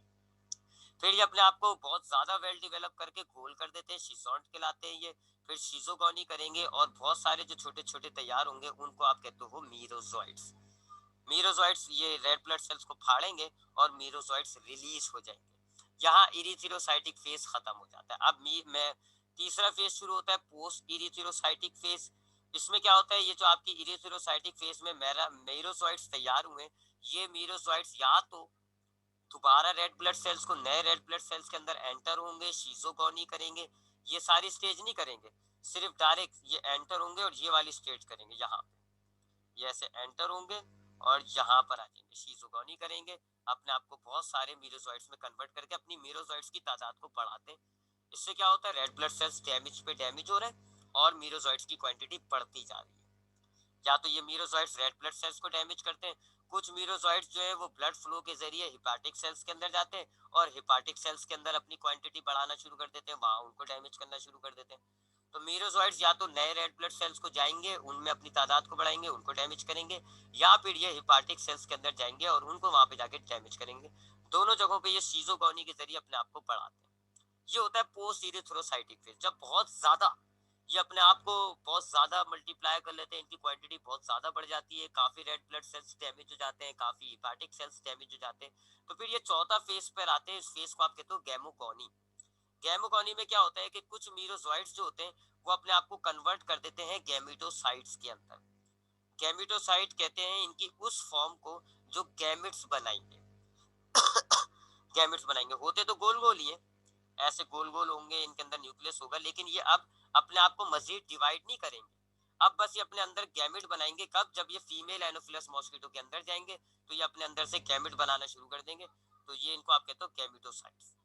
फिर ये अपने आप को बहुत ज्यादा वेल डेवलप करके गोल कर देते हैं, शिजोंट कहलाते हैं ये। फिर शिजोगोनी करेंगे और बहुत सारे जो छोटे छोटे तैयार होंगे उनको आप कहते हो मीरोजोइड्स। मीरोजोइड्स ये रेड ब्लड सेल्स को फाड़ेंगे और मीरोजोइड्स रिलीज हो जाएंगे। यहाँ इरिथ्रोसाइटिक फेज खत्म हो जाता है। अब मैं तीसरा फेज शुरू होता है पोस्ट इरिथ्रोसाइटिक फेज। इसमें क्या होता है, ये जो आपकी इरिथ्रोसाइटिक फेज में मेरा मीरोजोइड्स तैयार हुए, ये मीरोजोइड्स या तो दोबारा रेड ब्लड सेल्स को नए रेड ब्लड सेल्स के अंदर एंटर होंगे, शीजोगोनी करेंगे। ये सारी स्टेज नहीं करेंगे, सिर्फ डायरेक्ट ये एंटर होंगे और ये वाली स्टेज करेंगे। यहाँ पे ये ऐसे एंटर होंगे और यहाँ पर आ जाएंगे, शीजोगोनी करेंगे, अपने आप को बहुत सारे मीरोजोइड्स में कन्वर्ट करके अपनी मीरोजोइड्स की तादाद को बढ़ाते हैं। इससे क्या होता है, रेड ब्लड सेल्स डैमेज पे डैमेज हो रहे हैं और मीरोजोइड्स की क्वांटिटी बढ़ती जा रही है। या तो ये मीरोजोइड्स रेड ब्लड सेल्स को डैमेज करते हैं, कुछ मीरोजोइड्स जो है वो ब्लड फ्लो के जरिए हिपाटिक सेल्स के अंदर जाते हैं और हिपाटिक सेल्स के अंदर अपनी क्वांटिटी बढ़ाना शुरू कर देते हैं, वहां उनको डैमेज करना शुरू कर देते हैं। तो मीरोजोइड्स या तो नए रेड ब्लड सेल्स को जाएंगे, उनमें अपनी तादाद को बढ़ाएंगे, उनको डैमेज करेंगे, या फिर ये हिपाटिक सेल्स के अंदर जाएंगे और उनको वहां पे जाके डैमेज करेंगे। दोनों जगहों पे ये शीजोगोनी के जरिए अपने आप को बढ़ाते हैं। ये होता है पोस्ट इरिथ्रोसाइटिक फेज। जब बहुत ज्यादा ये अपने आप को बहुत ज्यादा मल्टीप्लाई कर लेते हैं, इनकी क्वांटिटी बहुत ज्यादा बढ़ जाती है, काफी रेड ब्लड सेल्स डैमेज हो जाते हैं, काफी हिपैटिक सेल्स डैमेज हो जाते हैं, तो फिर ये चौथा फेज पर आते हैं। इस फेज को आप कहते हो गैमोगोनी। गैमोगोनी में क्या होता है कि कुछ मीरोजोइड्स जो होते हैं वो अपने आप को कन्वर्ट कर देते हैं गैमेटोसाइट्स के अंदर। गैमेटोसाइट कहते हैं इनकी उस फॉर्म को जो गैमेट्स बनाएंगे। गैमेट्स बनाएंगे होते तो गोल गोल ही है, ऐसे गोल गोल होंगे, इनके अंदर न्यूक्लियस होगा, लेकिन ये अब अपने आप को मजीद डिवाइड नहीं करेंगे। अब बस ये अपने अंदर गैमेट बनाएंगे कब, जब ये फीमेल एनोफिलस मॉस्किटो के अंदर जाएंगे तो ये अपने अंदर से गैमेट बनाना शुरू कर देंगे। तो ये इनको आप कहते हो गैमेटोसाइट्स।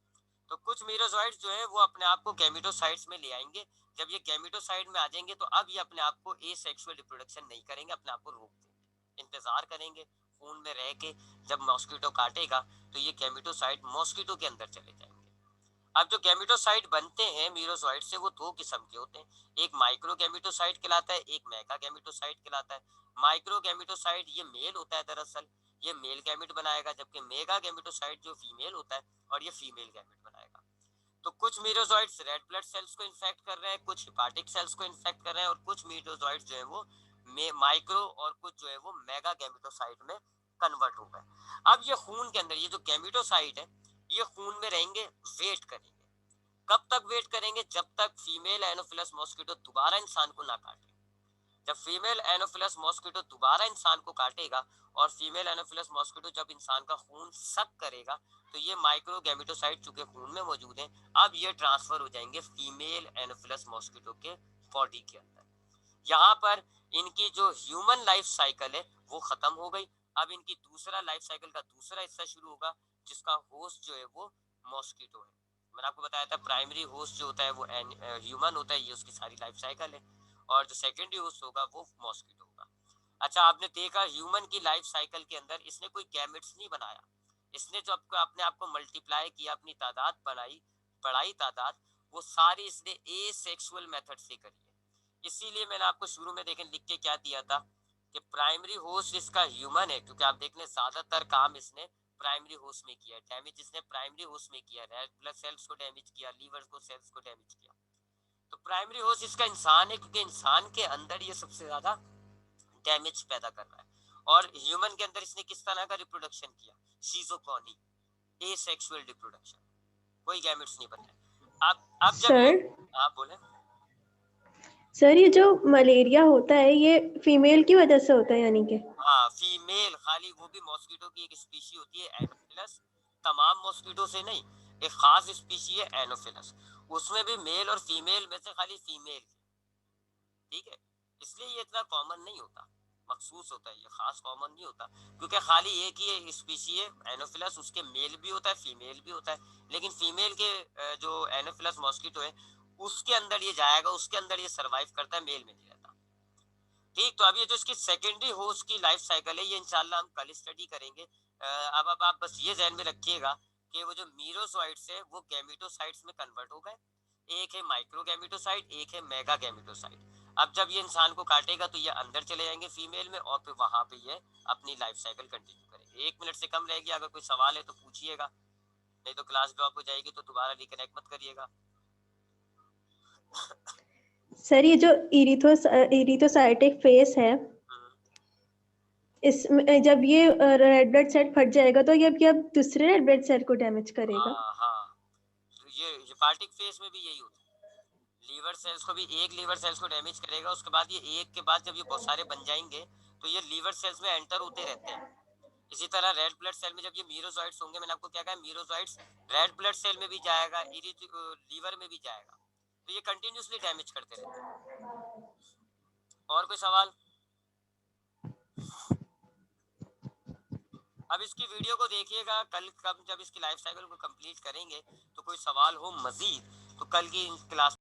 तो कुछ मीरोजोइड्स जो है वो अपने आप को गैमेटोसाइट्स में ले आएंगे। जब ये गैमेटोसाइट में आ जाएंगे तो अब ये अपने आप को एसेक्सुअल रिप्रोडक्शन नहीं करेंगे, अपने आप को रोक देंगे, इंतजार करेंगे खून में रह के। जब मॉस्किटो काटेगा तो ये गैमेटोसाइट मॉस्किटो के अंदर चले जाएंगे। अब जो गैमेटोसाइट बनते हैं मीरोजोइट से वो दो किस्म के होते हैं, एक माइक्रो गैमेटोसाइट कहलाता है, एक मेगा गैमेटोसाइट कहलाता है। माइक्रो गैमेटोसाइट ये मेल होता है, दरअसल ये मेल गैमेट बनाएगा, जबकि मेगा गैमेटोसाइट जो फीमेल होता है और ये फीमेल गैमेट बनाएगा। तो कुछ मीरोजोइट्स रेड ब्लड सेल्स को इन्फेक्ट कर रहे हैं, कुछ हिपाटिक सेल्स को इन्फेक्ट कर रहे हैं और कुछ मीरोजोइट्स जो है वो माइक्रो और कुछ जो है वो मेगा गैमेटोसाइट में कन्वर्ट हो गए। अब ये खून के अंदर ये जो गैमेटोसाइट है ये खून में रहेंगे, वेट करेंगे। कब तक वेट करेंगे, जब तक फीमेल एनोफिलस मॉस्किटो दोबारा इंसान को ना काटे। जब फीमेल एनोफिलस मॉस्किटो दोबारा इंसान को काटेगा और फीमेल एनोफिलस मॉस्किटो जब इंसान का खून सक करेगा तो ये माइक्रो गैमेटोसाइट चूंकि खून में मौजूद हैं, अब ये ट्रांसफर हो जाएंगे फीमेल एनोफिलस मॉस्किटो के बॉडी के अंदर। यहाँ पर इनकी जो ह्यूमन लाइफ साइकिल है वो खत्म हो गई। अब इनकी दूसरा लाइफ साइकिल का दूसरा हिस्सा शुरू होगा जिसका होस्ट जो है वो मॉस्किटो है। मैंने आपको बताया था प्राइमरी होस्ट जो होता है वो ह्यूमन होता है, ये उसकी सारी लाइफ साइकिल है, और जो सेकेंडरी होस्ट होगा वो मॉस्किटो होगा। अच्छा, आपने देखा ह्यूमन की लाइफ साइकिल के अंदर इसने कोई गैमेट्स नहीं बनाया, इसने जो आपको अपने आप को मल्टीप्लाई किया, अपनी तादाद बनाई, बढ़ाई तादाद, वो सारी इसने ए सेक्सुअल मेथड से करी है। इसीलिए मैंने आपको शुरू में देखें लिख के क्या दिया था कि प्राइमरी होस्ट इसका ह्यूमन है, क्योंकि आप देख लें ज्यादातर काम इसने प्राइमरी होस्ट में किया, डैमेज इसने प्राइमरी होस्ट में किया, रेड ब्लड सेल्स को डैमेज किया, लीवर को सेल्स को डैमेज किया। तो प्राइमरी होस्ट इसका इंसान है, क्योंकि इंसान के अंदर ये सबसे ज्यादा डैमेज पैदा कर रहा है। और ह्यूमन के अंदर इसने किस तरह का रिप्रोडक्शन किया, शीजोफ्रेनी, एसेक्सुअल रिप्रोडक्शन, कोई गैमेट्स नहीं बनता। अब जब ये, सर आप बोले। सर ये जो मलेरिया होता है ये फीमेल की वजह से होता है यानी कि? हाँ, फीमेल, खाली वो भी मॉस्किटो की एक स्पीशी होती है एनोफिलस, तमाम मॉस्किटो से नहीं, एक खास स्पीशी है एनोफिलस, उसमें भी मेल और फीमेल में से खाली फीमेल, ठीक है, इसलिए ये इतना कॉमन नहीं होता, मखसूस होता है, ये खास कॉमन नहीं होता, क्योंकि खाली एक ही स्पीशी है एनोफिलस, उसके मेल भी होता है फीमेल भी होता है, लेकिन फीमेल के जो एनोफिलस मॉस्किटो है उसके अंदर ये जाएगा, उसके अंदर ये सरवाइव करता है, मेल में नहीं रहता। ठीक, तो अब ये जो इसकी सेकेंडरी होस्ट की लाइफ साइकिल है ये इंशाल्लाह हम कल स्टडी करेंगे। अब आप बस ये ध्यान में रखिएगा कि वो जो मीरोसोइट्स है वो गैमेटोसाइट्स में कन्वर्ट हो गए, एक है माइक्रो गैमेटोसाइट, एक है मेगा गैमेटोसाइट। अब जब ये इंसान को काटेगा तो ये अंदर चले जाएंगे फीमेल में, और फिर वहां पे ये अपनी लाइफ साइकिल कंटिन्यू करेंगे। 1 मिनट से कम रहेगी, अगर कोई सवाल है तो पूछिएगा, नहीं तो क्लास ड्रॉप हो जाएगी, तो दोबारा रिकनेक्ट मत करिएगा। सर ये जो इरिथोसाइटिक फेस है, इसमें जब ये रेड ब्लड सेल फट जाएगा तो ये अब दूसरे रेड ब्लड सेल को डैमेज करेगा? हाँ हाँ, तो ये हिपाटिक फेस में भी यही होता है, लीवर सेल्स को भी, एक लीवर सेल्स को डैमेज करेगा, उसके बाद ये एक के बाद जब ये बहुत सारे बन जाएंगे तो ये लीवर सेल्स में एंटर होते रहते हैं। इसी तरह रेड ब्लड सेल में जब ये मीरोजॉइट्स होंगे, मैंने आपको क्या कहा, मीरोजॉइट्स रेड ब्लड सेल में भी जाएगा, लीवर में भी जाएगा, तो ये कंटिन्यूसली डैमेज करते रहते हैं। और कोई सवाल? अब इसकी वीडियो को देखिएगा, कल जब इसकी लाइफ साइकिल को कंप्लीट करेंगे तो कोई सवाल हो मजीद तो कल की क्लास